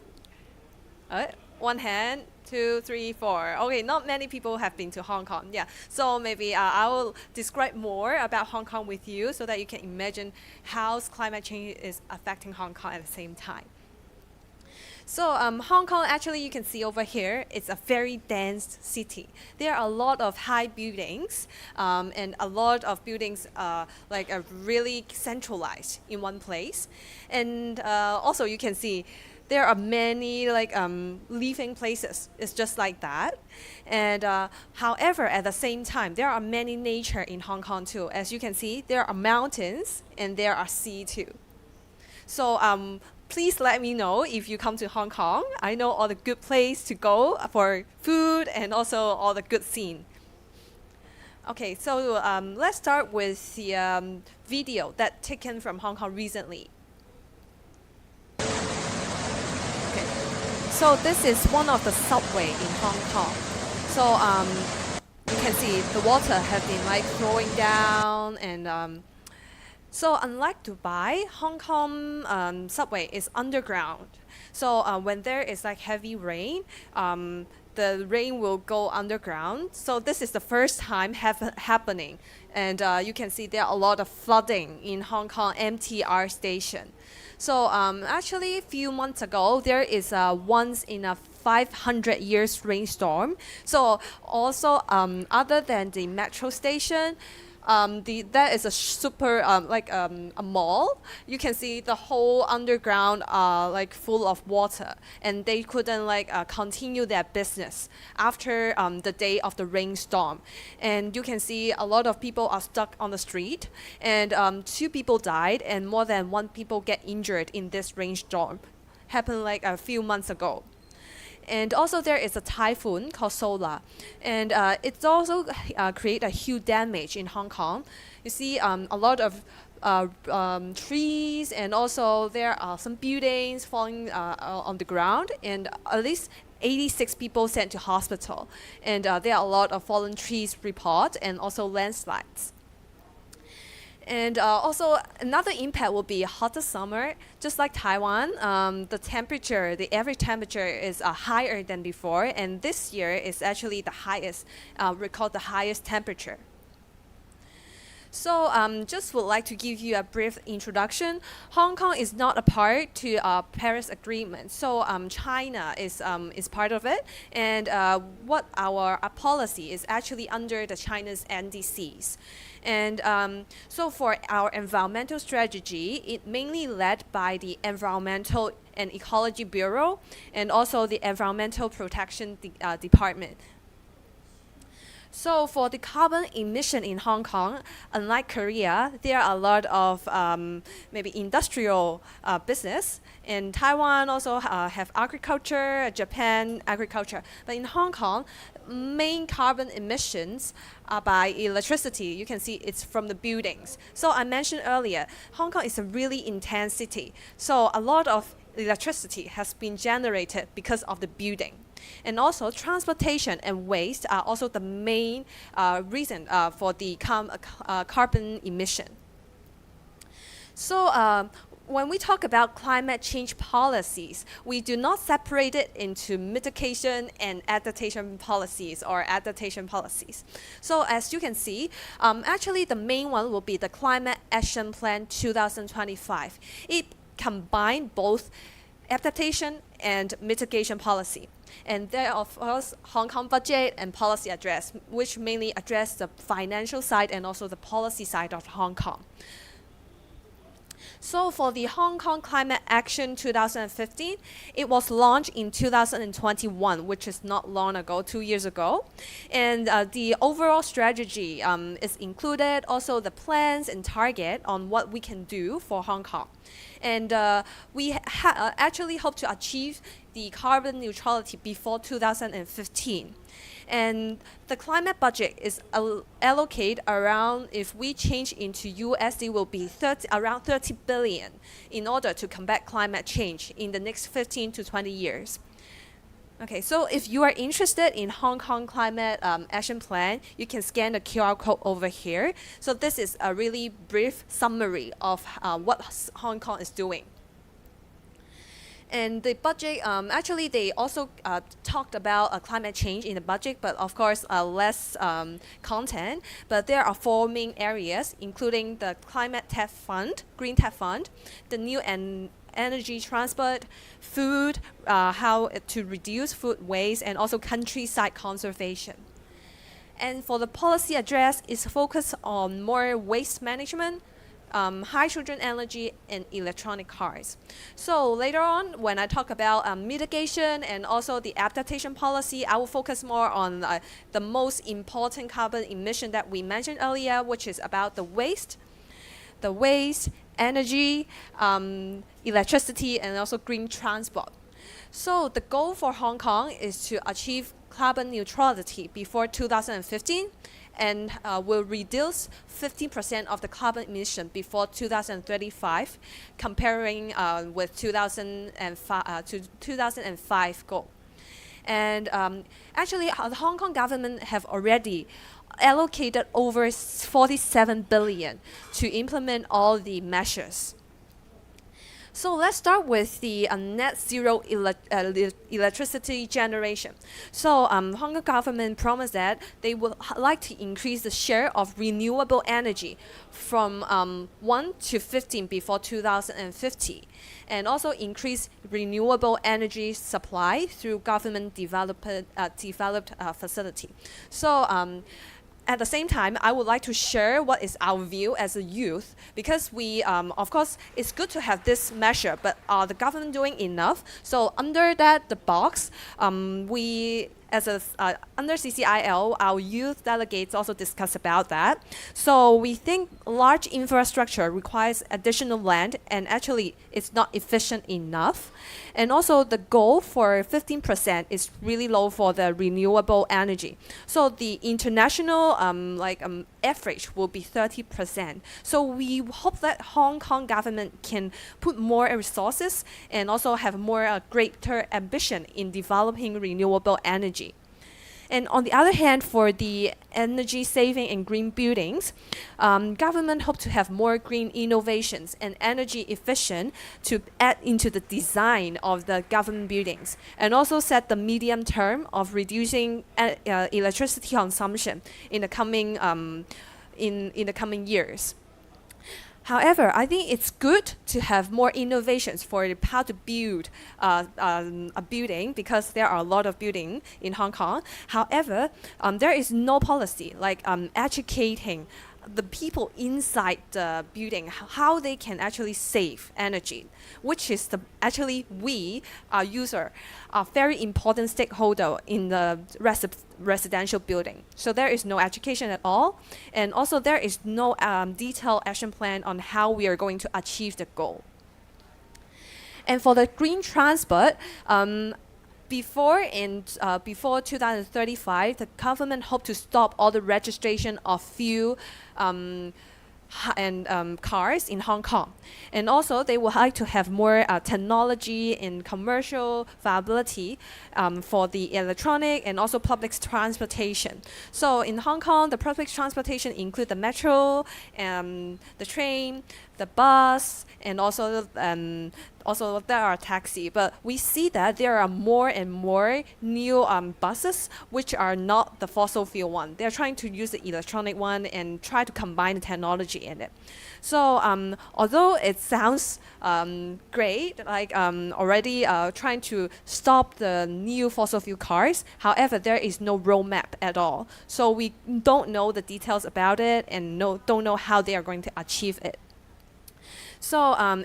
One hand, 2, 3, 4. Okay, not many people have been to Hong Kong. Yeah, so maybe I will describe more about Hong Kong with you so that you can imagine how climate change is affecting Hong Kong at the same time. So Hong Kong, actually, you can see over here, it's a very dense city. There are a lot of high buildings, and a lot of buildings are really centralized in one place. And also, you can see there are many living places. It's just like that. And however, at the same time, there are many nature in Hong Kong too. As you can see, there are mountains and there are sea too. So please let me know if you come to Hong Kong. I know all the good place to go for food and also all the good scene. Okay, so let's start with the video that taken from Hong Kong recently. Okay, so this is one of the subway in Hong Kong. So you can see the water have been flowing down and so unlike Dubai, Hong Kong subway is underground. So when there is heavy rain, the rain will go underground. So this is the first time happening. And you can see there are a lot of flooding in Hong Kong MTR station. So actually a few months ago, there is a once in a 500 years rainstorm. So also other than the metro station, that is a super a mall. You can see the whole underground full of water, and they couldn't continue their business after the day of the rainstorm. And you can see a lot of people are stuck on the street, and 2 people died, and more than 1 people get injured in this rainstorm. Happened a few months ago. And also there is a typhoon called Sola, and it's also create a huge damage in Hong Kong. You see a lot of trees, and also there are some buildings falling on the ground, and at least 86 people sent to hospital. And there are a lot of fallen trees report, and also landslides. And also another impact will be hotter summer. Just like Taiwan, the average temperature is higher than before, and this year is actually the highest, record the highest temperature. So just would like to give you a brief introduction. Hong Kong is not a part to Paris Agreement, so China is part of it, and what our policy is actually under the China's NDCs. And so for our environmental strategy, it mainly led by the Environmental and Ecology Bureau and also the Environmental Protection Department. So for the carbon emission in Hong Kong, unlike Korea, there are a lot of maybe industrial business. In Taiwan also have agriculture, Japan agriculture. But in Hong Kong, main carbon emissions are by electricity. You can see it's from the buildings. So I mentioned earlier, Hong Kong is a really intense city. So a lot of electricity has been generated because of the building. And also transportation and waste are also the main reason for the carbon emission. So when we talk about climate change policies, we do not separate it into mitigation and adaptation policies or adaptation policies. So as you can see, actually the main one will be the Climate Action Plan 2025. It combines both adaptation and mitigation policy. And there are, of course, Hong Kong budget and policy address, which mainly address the financial side and also the policy side of Hong Kong. So for the Hong Kong Climate Action 2015, it was launched in 2021, which is not long ago, 2 years ago. And the overall strategy is included, also the plans and target on what we can do for Hong Kong. And we actually hope to achieve the carbon neutrality before 2015. And the climate budget is allocated around, if we change into USD, will be around 30 billion in order to combat climate change in the next 15 to 20 years. Okay, so if you are interested in Hong Kong Climate Action Plan, you can scan the QR code over here. So this is a really brief summary of what Hong Kong is doing. And the budget, actually, they also talked about climate change in the budget, but of course, less content. But there are 4 main areas, including the Climate Tech Fund, Green Tech Fund, the new and energy transport, food, how to reduce food waste, and also countryside conservation. And for the policy address, it's focused on more waste management, hydrogen energy, and electronic cars. So later on, when I talk about mitigation and also the adaptation policy, I will focus more on the most important carbon emission that we mentioned earlier, which is about the waste, energy, electricity, and also green transport. So the goal for Hong Kong is to achieve carbon neutrality before 2015, and will reduce 15% of the carbon emission before 2035, comparing with 2005 goal. And actually, the Hong Kong government have already allocated over 47 billion to implement all the measures. So let's start with the net zero electricity generation. So Hong Kong government promised that they would like to increase the share of renewable energy from 1 to 15 before 2050, and also increase renewable energy supply through government developed facility. So at the same time, I would like to share what is our view as a youth, because we, of course, it's good to have this measure, but are the government doing enough? So under the box, we, as under CCIL, our youth delegates also discuss about that. So we think large infrastructure requires additional land, and actually it's not efficient enough. And also the goal for 15% is really low for the renewable energy. So the international average will be 30%. So we hope that Hong Kong government can put more resources and also have more greater ambition in developing renewable energy. And on the other hand, for the energy saving and green buildings, government hope to have more green innovations and energy efficient to add into the design of the government buildings, and also set the medium term of reducing electricity consumption in the coming in the coming years. However, I think it's good to have more innovations for how to build a building, because there are a lot of buildings in Hong Kong. However, there is no policy like educating the people inside the building how they can actually save energy, which is actually we, our user, are very important stakeholder in the residential building. So there is no education at all, and also there is no detailed action plan on how we are going to achieve the goal. And for the green transport, before 2035, the government hoped to stop all the registration of fuel cars in Hong Kong. And also they would like to have more technology and commercial viability for the electronic and also public transportation. So in Hong Kong, the public transportation include the metro, the train, the bus, and also there are taxi. But we see that there are more and more new buses which are not the fossil fuel one. They're trying to use the electronic one and try to combine the technology in it. So although it sounds great, like already trying to stop the new fossil fuel cars, however, there is no roadmap at all. So we don't know the details about it and don't know how they are going to achieve it. So,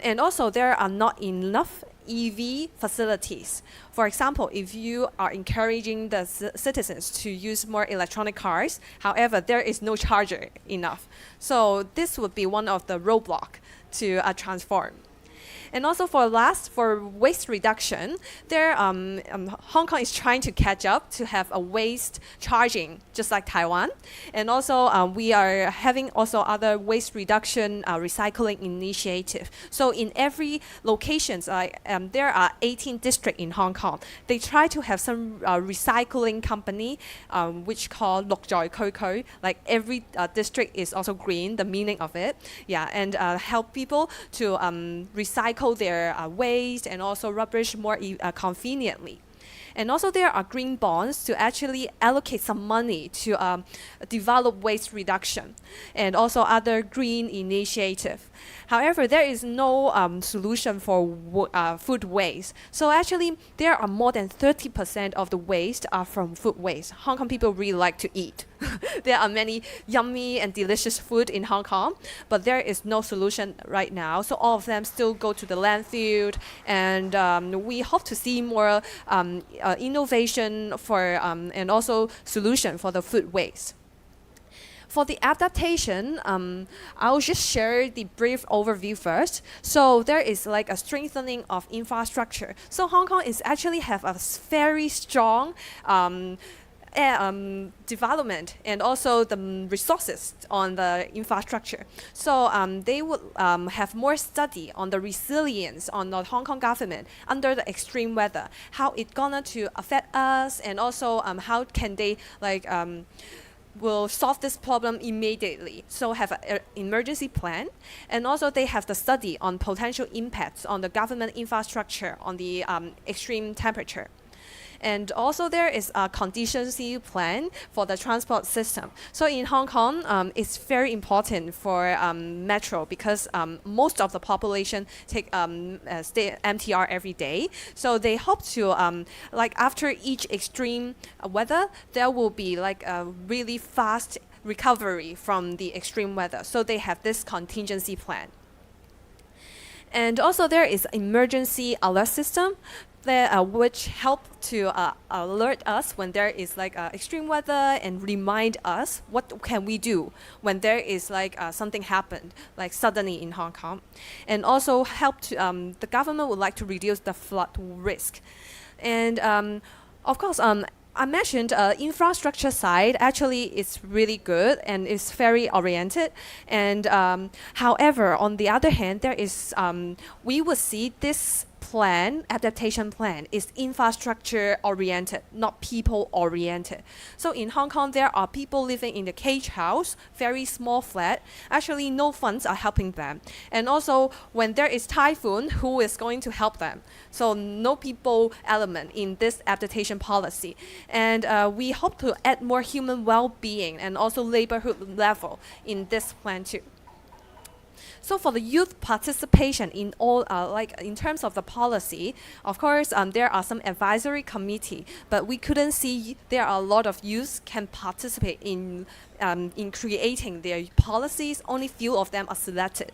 and also there are not enough EV facilities. For example, if you are encouraging the citizens to use more electronic cars, however, there is no charger enough. So this would be one of the roadblock to transform. And also for waste reduction, Hong Kong is trying to catch up to have a waste charging, just like Taiwan. And also we are having also other waste reduction recycling initiative. So in every locations, there are 18 districts in Hong Kong. They try to have some recycling company, which called Lok Zoi Koi Koi. Like every district is also green, the meaning of it. Yeah, and help people to recycle their waste and also rubbish more conveniently. And also there are green bonds to actually allocate some money to develop waste reduction and also other green initiative. However, there is no solution for food waste. So actually, there are more than 30% of the waste are from food waste. Hong Kong people really like to eat. There are many yummy and delicious food in Hong Kong, but there is no solution right now. So all of them still go to the landfill, and we hope to see more innovation for and also solution for the food waste. For the adaptation, I'll just share the brief overview first. So there is like a strengthening of infrastructure. So Hong Kong is actually have a very strong development and also the resources on the infrastructure. So they would have more study on the resilience on the Hong Kong government under the extreme weather, how it gonna to affect us, and also how can they like will solve this problem immediately. So have an emergency plan, and also they have the study on potential impacts on the government infrastructure on the extreme temperature. And also there is a contingency plan for the transport system. So in Hong Kong, it's very important for metro because most of the population stay MTR every day. So they hope to, like after each extreme weather, there will be like a really fast recovery from the extreme weather. So they have this contingency plan. And also there is emergency alert system that, which help to alert us when there is like extreme weather and remind us what can we do when there is like something happened like suddenly in Hong Kong, and also help to the government would like to reduce the flood risk. And of course I mentioned infrastructure side actually is really good and is very oriented. And however, on the other hand, there is we will see this adaptation plan is infrastructure oriented, not people oriented. So in Hong Kong, there are people living in the cage house, very small flat. Actually, no funds are helping them. And also, when there is typhoon, who is going to help them? So no people element in this adaptation policy. And we hope to add more human well-being and also neighborhood level in this plan too. So for the youth participation in all, like in terms of the policy, of course, there are some advisory committee, but we couldn't see there are a lot of youth can participate in creating their policies. Only few of them are selected.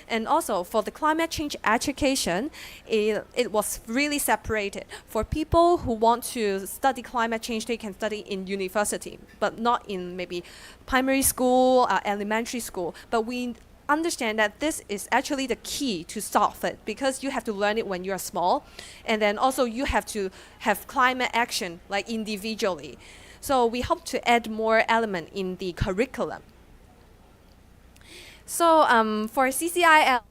And also for the climate change education, it was really separated. For people who want to study climate change, they can study in university, but not in maybe primary school, elementary school. But we understand that this is actually the key to solve it, because you have to learn it when you are small, and then also you have to have climate action like individually. So we hope to add more element in the curriculum. So for CCIL,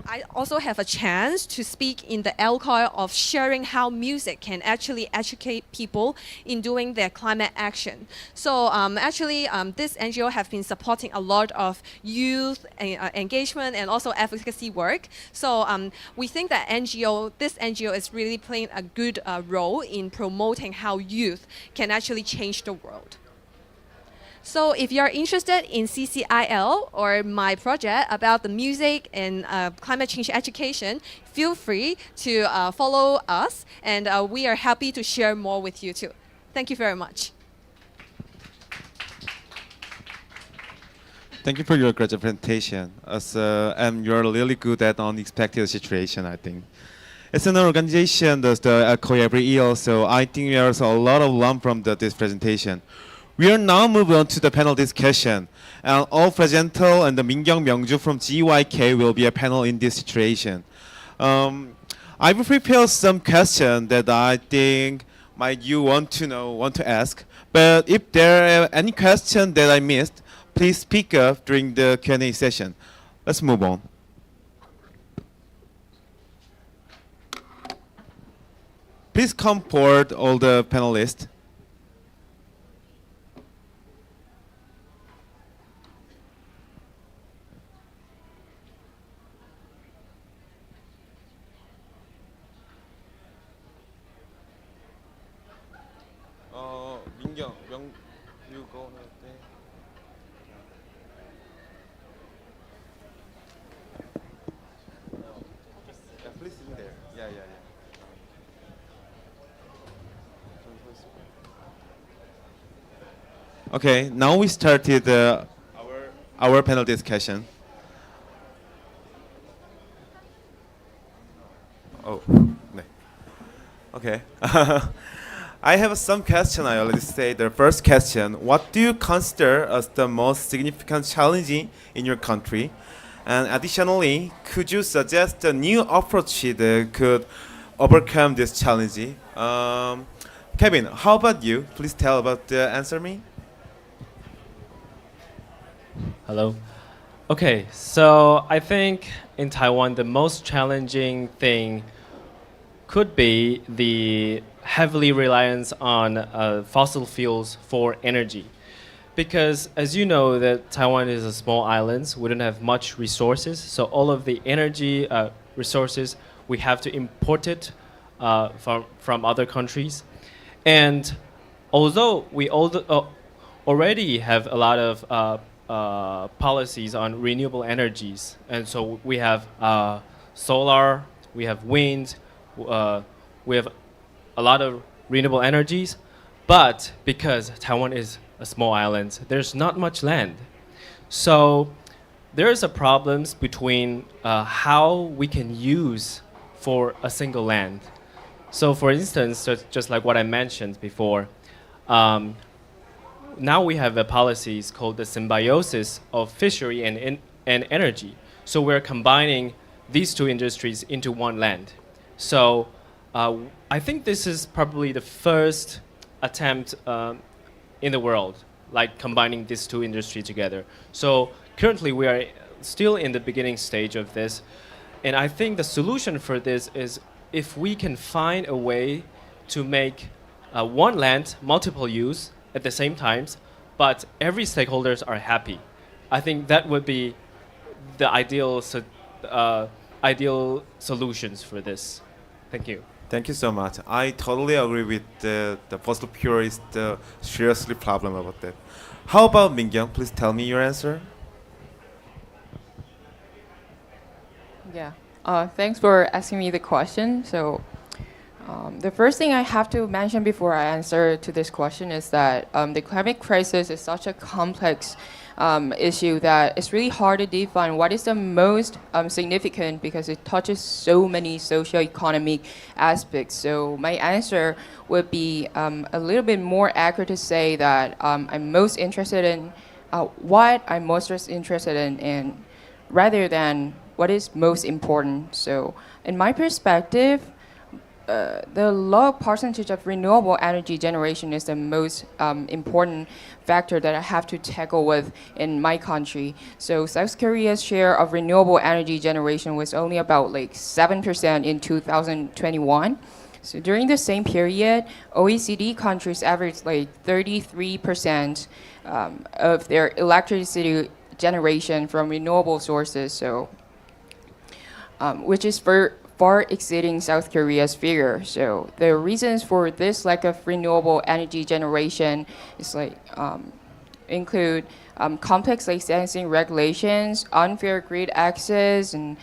I also have a chance to speak in the alcohol of sharing how music can actually educate people in doing their climate action. So this NGO have been supporting a lot of youth engagement and also advocacy work. So we think that this NGO is really playing a good role in promoting how youth can actually change the world. So if you're interested in CCIL or my project about the music and climate change education, feel free to follow us, and we are happy to share more with you too. Thank you very much. Thank you for your great presentation. And you're really good at unexpected situation, I think. It's an organization that echo every year, so I think there's a lot of learn from this presentation. We are now moving on to the panel discussion. And all presenter and the Mingyang Myungju from GYK will be a panel in this situation. I've prepared some questions that I think might you want to ask. But if there are any questions that I missed, please speak up during the Q&A session. Let's move on. Please come forward, all the panelists. Mingyang, you go there. Yeah, please in there. Yeah. Okay, now we started our panel discussion. Oh, 네. Okay. I have some question. I already said the first question. What do you consider as the most significant challenge in your country? And additionally, could you suggest a new approach that could overcome this challenge? Kevin, how about you? Please answer me. Hello. Okay, so I think in Taiwan the most challenging thing could be the heavily reliance on fossil fuels for energy. Because as you know that Taiwan is a small island, we don't have much resources, so all of the energy resources we have to import it from other countries. And although we already have a lot of policies on renewable energies, and so we have solar, we have wind, we have a lot of renewable energies, but because Taiwan is a small island, there's not much land. So there's a problems between how we can use for a single land. So for instance, just like what I mentioned before, now we have a policies called the symbiosis of fishery and energy. So we're combining these two industries into one land. So I think this is probably the first attempt in the world, like combining these two industries together. So currently we are still in the beginning stage of this. And I think the solution for this is if we can find a way to make one land multiple use at the same times, but every stakeholders are happy. I think that would be the ideal solutions for this. Thank you. Thank you so much. I totally agree with the fossil fuel is the seriously problem about that. How about Mingyang? Please tell me your answer. Yeah. Thanks for asking me the question. So the first thing I have to mention before I answer to this question is that the climate crisis is such a complex issue that it's really hard to define what is the most significant because it touches so many socio-economic aspects. So my answer would be a little bit more accurate to say that I'm most interested in what I'm most interested in rather than what is most important. So in my perspective, the low percentage of renewable energy generation is the most important factor that I have to tackle with in my country. So South Korea's share of renewable energy generation was only about like 7% in 2021. So during the same period, OECD countries averaged like 33% of their electricity generation from renewable sources. So which is far exceeding South Korea's figure. So the reasons for this lack of renewable energy generation is like include complex licensing regulations, unfair grid access, and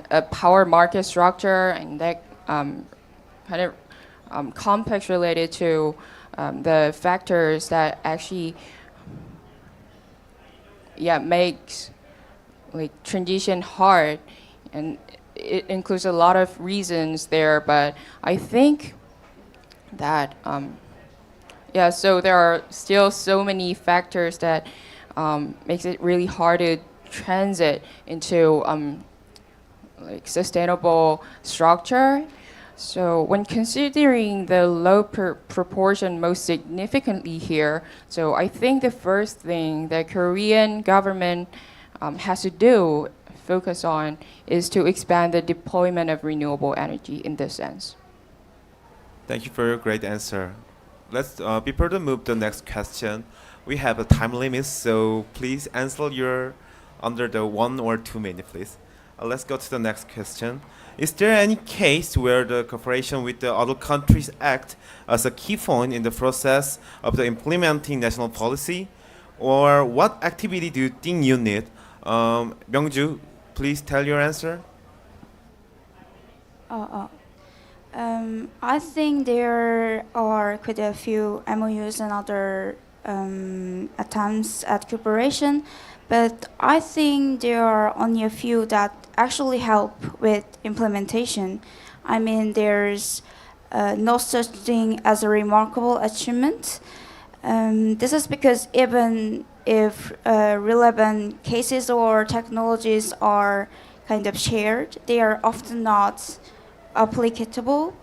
a power market structure, and that kind of complex related to the factors that actually makes like transition hard, and it includes a lot of reasons there, but I think that so there are still so many factors that makes it really hard to transit into like sustainable structure. So when considering the low proportion most significantly here, so I think the first thing the Korean government has to focus on is to expand the deployment of renewable energy in this sense. Thank you for your great answer. Let's before to move to the next question, we have a time limit, so please answer your under the 1 or 2 minutes, please. Let's go to the next question. Is there any case where the cooperation with the other countries act as a key point in the process of the implementing national policy? Or what activity do you think you need? Myungju, please tell your answer. I think there are quite a few MOUs and other attempts at cooperation, but I think there are only a few that actually help with implementation. I mean, there's no such thing as a remarkable achievement. This is because even if relevant cases or technologies are kind of shared, they are often not applicable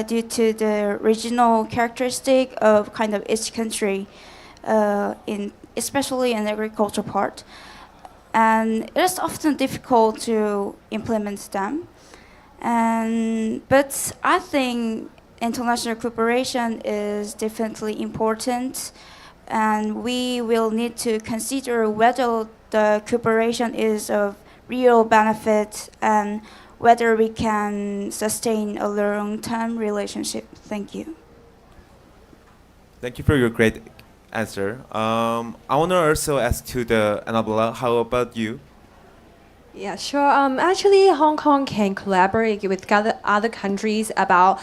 due to the regional characteristic of kind of each country, especially in the agriculture part. And it is often difficult to implement them. But I think international cooperation is definitely important, and we will need to consider whether the cooperation is of real benefit and whether we can sustain a long-term relationship. Thank you. Thank you for your great answer. I want to also ask to the Annabella, how about you? Yeah, sure. Actually, Hong Kong can collaborate with other countries about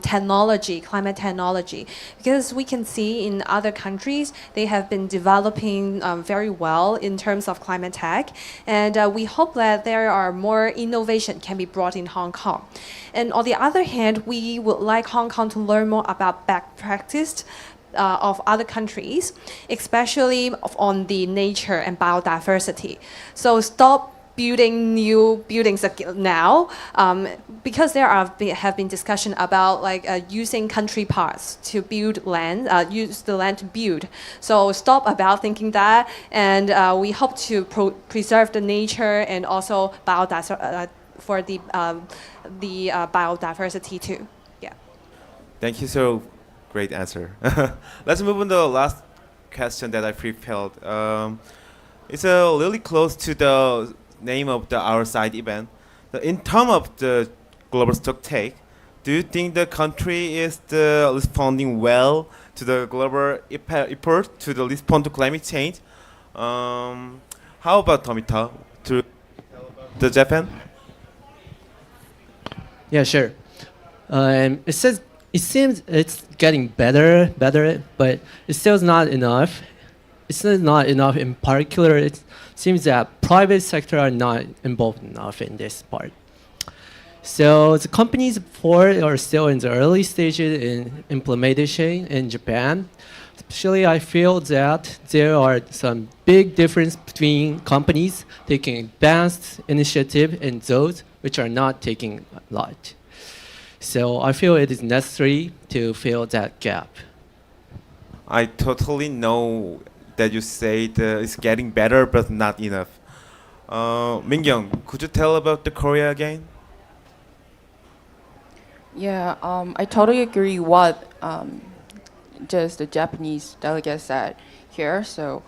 technology, climate technology, because we can see in other countries they have been developing very well in terms of climate tech, and we hope that there are more innovation can be brought in Hong Kong. And on the other hand, we would like Hong Kong to learn more about best practice of other countries, especially on the nature and biodiversity. So stop building new buildings now, because there have been discussion about using country parks to build land, use the land to build. So stop about thinking that, and we hope to preserve the nature and also for the biodiversity too. Yeah. Thank you, so great answer. Let's move on to the last question that I prepared. It's really close to the name of our side event. In terms of the global Stocktake, do you think the country is responding well to the global effort to the respond to climate change? How about Tomita to the Japan? Yeah, sure. It seems it's getting better, but it's still not enough. It's not enough. In particular, it seems that private sector are not involved enough in this part. So the companies are still in the early stages in implementation in Japan. Especially, I feel that there are some big difference between companies taking advanced initiative and those which are not taking a lot. So I feel it is necessary to fill that gap. I totally know that you say it's getting better, but not enough. Mingyong, could you tell about the Korea again? Yeah, I totally agree what just the Japanese delegate said here. So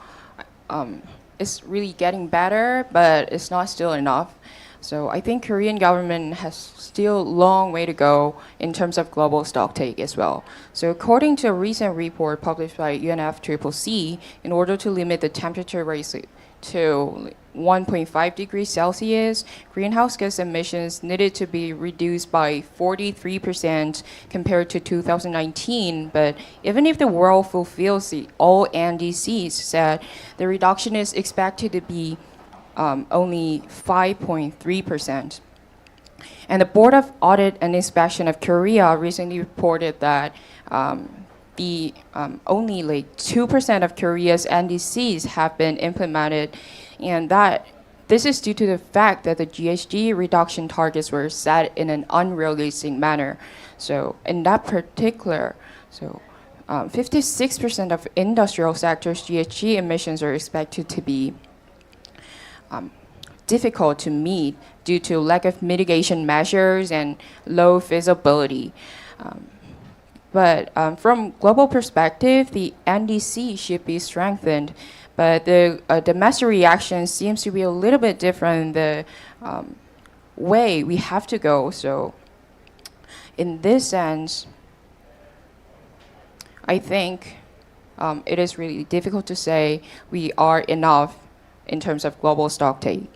it's really getting better, but it's not still enough. So I think Korean government has still a long way to go in terms of global stocktake as well. So according to a recent report published by UNFCCC, in order to limit the temperature rise to 1.5 degrees Celsius, greenhouse gas emissions needed to be reduced by 43% compared to 2019. But even if the world fulfills all NDCs set, the reduction is expected to be only 5.3%. And the Board of Audit and Inspection of Korea recently reported that only like 2% of Korea's NDCs have been implemented, and that this is due to the fact that the GHG reduction targets were set in an unrealistic manner. So in that particular, 56% of industrial sectors' GHG emissions are expected to be difficult to meet due to lack of mitigation measures and low feasibility. But from global perspective, the NDC should be strengthened. But the domestic reaction seems to be a little bit different the way we have to go. So in this sense, I think it is really difficult to say we are enough in terms of global stocktake.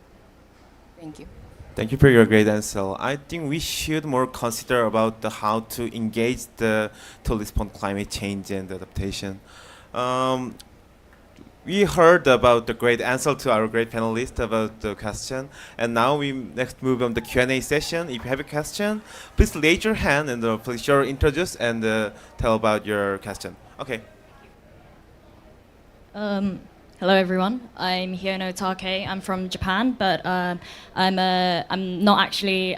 Thank you. Thank you for your great answer. I think we should more consider about how to engage to respond climate change and adaptation. We heard about the great answer to our great panelists about the question, and now we next move on the Q&A session. If you have a question, please raise your hand and please sure introduce and tell about your question. Okay. Hello everyone, I'm Hyono Take. I'm from Japan, but I'm not actually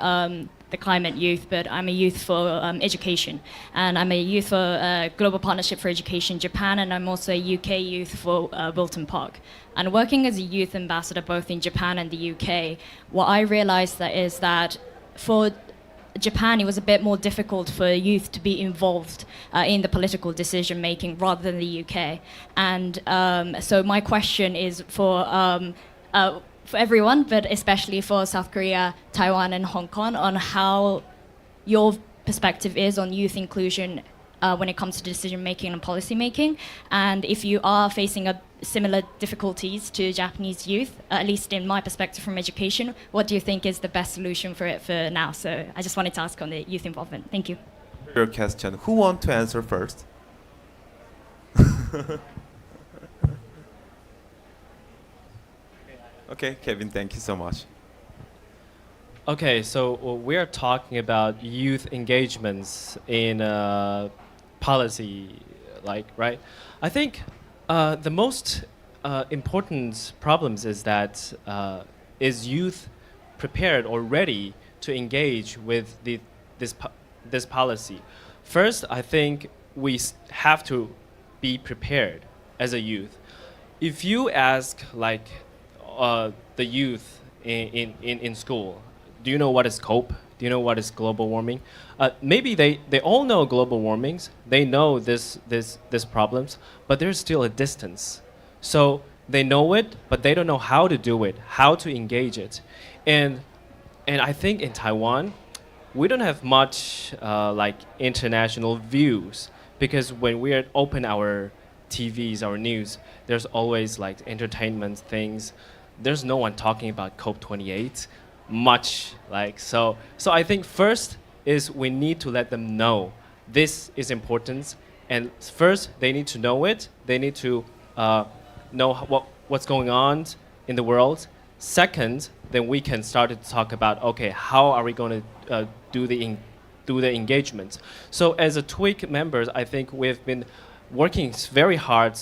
the climate youth, but I'm a youth for education, and I'm a youth for Global Partnership for Education Japan, and I'm also a UK youth for Wilton Park. And working as a youth ambassador both in Japan and the UK, what I realized is that for Japan, it was a bit more difficult for youth to be involved in the political decision making rather than the UK. And so my question is for everyone, but especially for South Korea, Taiwan, and Hong Kong, on how your perspective is on youth inclusion when it comes to decision making and policy making, and if you are facing similar difficulties to Japanese youth, at least in my perspective from education, what do you think is the best solution for it for now? So I just wanted to ask on the youth involvement. Thank you. Your question. Who want to answer first? Okay, Kevin, thank you so much. Okay, so we are talking about youth engagements in policy, right? I think the most important problems is that is youth prepared or ready to engage with this policy? First, I think we have to be prepared as a youth. If you ask the youth in school, do you know what is COPE? Do you know what is global warming? Maybe they all know global warmings. They know this problems, but there's still a distance. So they know it, but they don't know how to do it, how to engage it. And I think in Taiwan, we don't have much international views, because when we open our TVs, our news, there's always entertainment things. There's no one talking about COP28 much so I think first is we need to let them know this is important, and first they need to know it. They need to know what's going on in the world. Second, then we can start to talk about, okay, how are we going to do the engagement? So as a TWIC members, I think we've been working very hard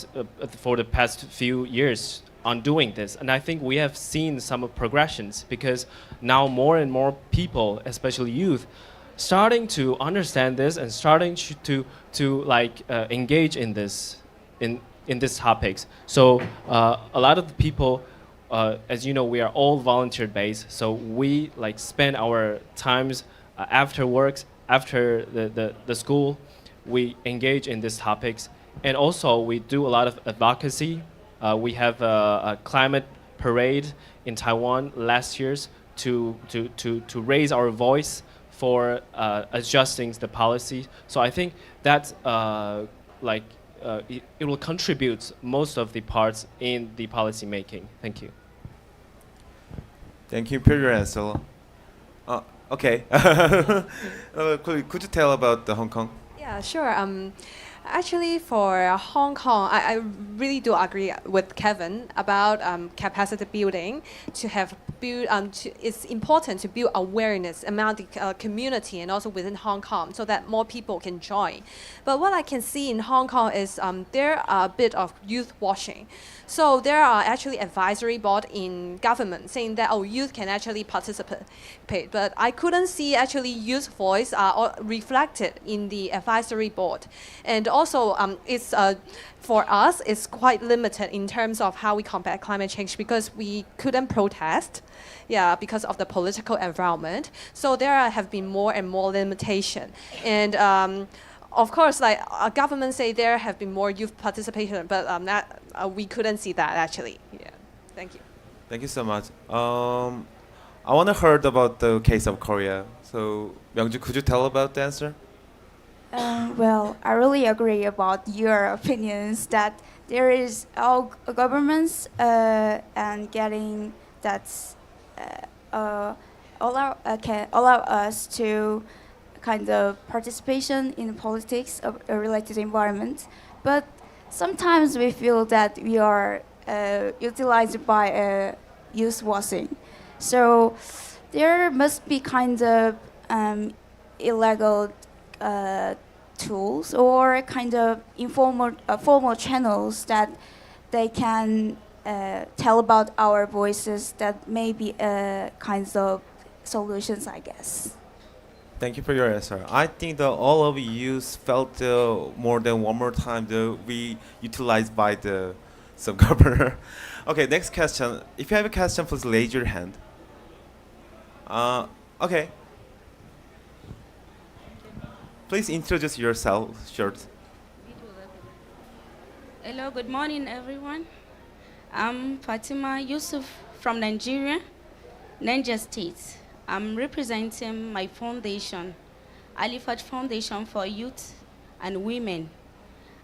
for the past few years on doing this, and I think we have seen some progressions because now more and more people, especially youth, starting to understand this and starting to like engage in this in these topics. So a lot of the people, as you know, we are all volunteer based, so we like spend our times after works, after the school, we engage in these topics, and also we do a lot of advocacy. We have a climate parade in Taiwan last year's to raise our voice for adjusting the policy. So I think that it will contribute most of the parts in the policy making. Thank you. Thank you for your answer. Okay. Could you tell about the Hong Kong? Yeah, sure. Actually, for Hong Kong, I really do agree with Kevin about capacity building. To have build, it's important to build awareness among the community and also within Hong Kong, so that more people can join. But what I can see in Hong Kong is there are a bit of youth washing. So there are actually advisory board in government saying that youth can actually participate, but I couldn't see actually youth voice reflected in the advisory board. And also it's for us it's quite limited in terms of how we combat climate change because we couldn't protest, because of the political environment. So there have been more and more limitation. And of course, like government say there have been more youth participation, but we couldn't see that actually. Yeah, thank you. Thank you so much. I want to heard about the case of Korea. So Myungju, could you tell about the answer? Well, I really agree about your opinions that there is all governments and getting that's allow us to kind of participation in politics of related environment, but sometimes we feel that we are utilized by youth washing. So there must be kind of illegal tools or kind of informal formal channels that they can tell about our voices that may be kinds of solutions, I guess. Thank you for your answer. I think that all of you felt more than one more time we utilized by the sub-governor. Okay, next question. If you have a question, please raise your hand. Okay. Please introduce yourself, short. Hello, good morning, everyone. I'm Fatima Yusuf from Nigeria, Niger State. I'm representing my foundation, Alifat Foundation for Youth and Women.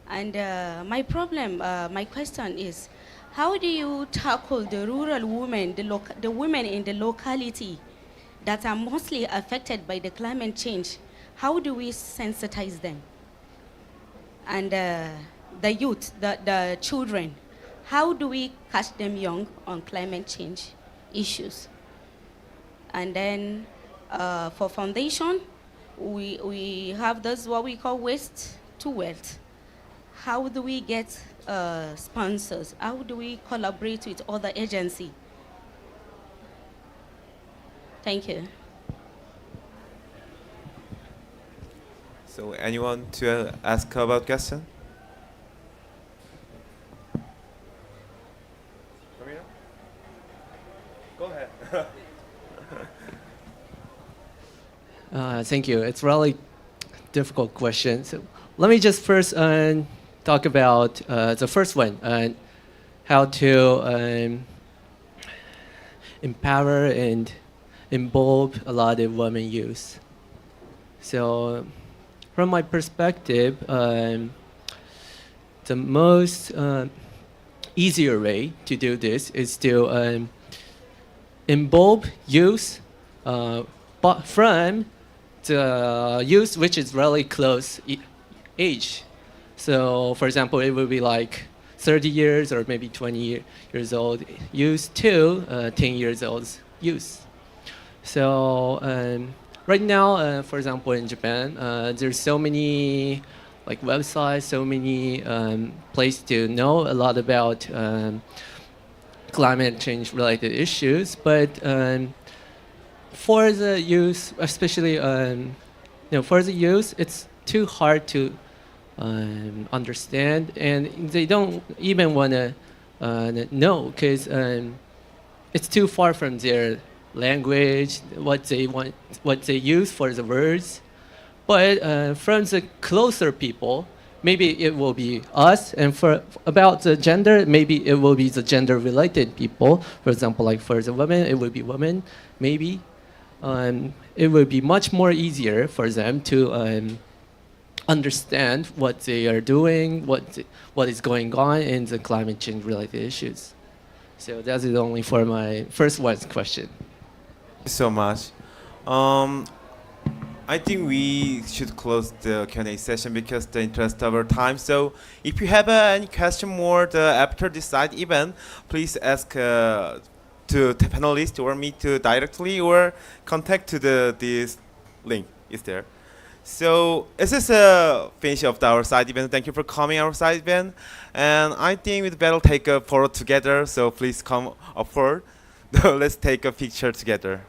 And my question is, how do you tackle the rural women, the women in the locality that are mostly affected by the climate change? How do we sensitize them? And the youth, the children, how do we catch them young on climate change issues? And then for foundation, we have this what we call waste to wealth. How do we get sponsors? How do we collaborate with other agencies? Thank you. So anyone to ask about question? Go ahead. Thank you. It's really difficult question. So let me just first talk about the first one, how to empower and involve a lot of women youth. So from my perspective, the most easier way to do this is to involve youth but from the youth which is really close age. So for example, it would be like 30 years or maybe 20 years old youth to 10 years old youth. So right now, for example, in Japan, there's so many like websites, so many places to know a lot about climate change related issues. But for the youth, especially for the youth, it's too hard to understand, and they don't even want to know because it's too far from their language, what they want, what they use for the words. But from the closer people, maybe it will be us, and for about the gender, maybe it will be the gender-related people. For example, like for the women, it will be women, maybe. It would be much more easier for them to understand what they are doing, what is going on in the climate change related issues. So that is only for my first one question. Thank you so much. I think we should close the Q&A session because the interest of our time. So if you have any question more after this side event, please ask to the panelists or me to directly or contact to this link is there. So this is a finish of our side event. Thank you for coming our side event, and I think we'd better take a photo together. So please come up forward. Let's take a picture together.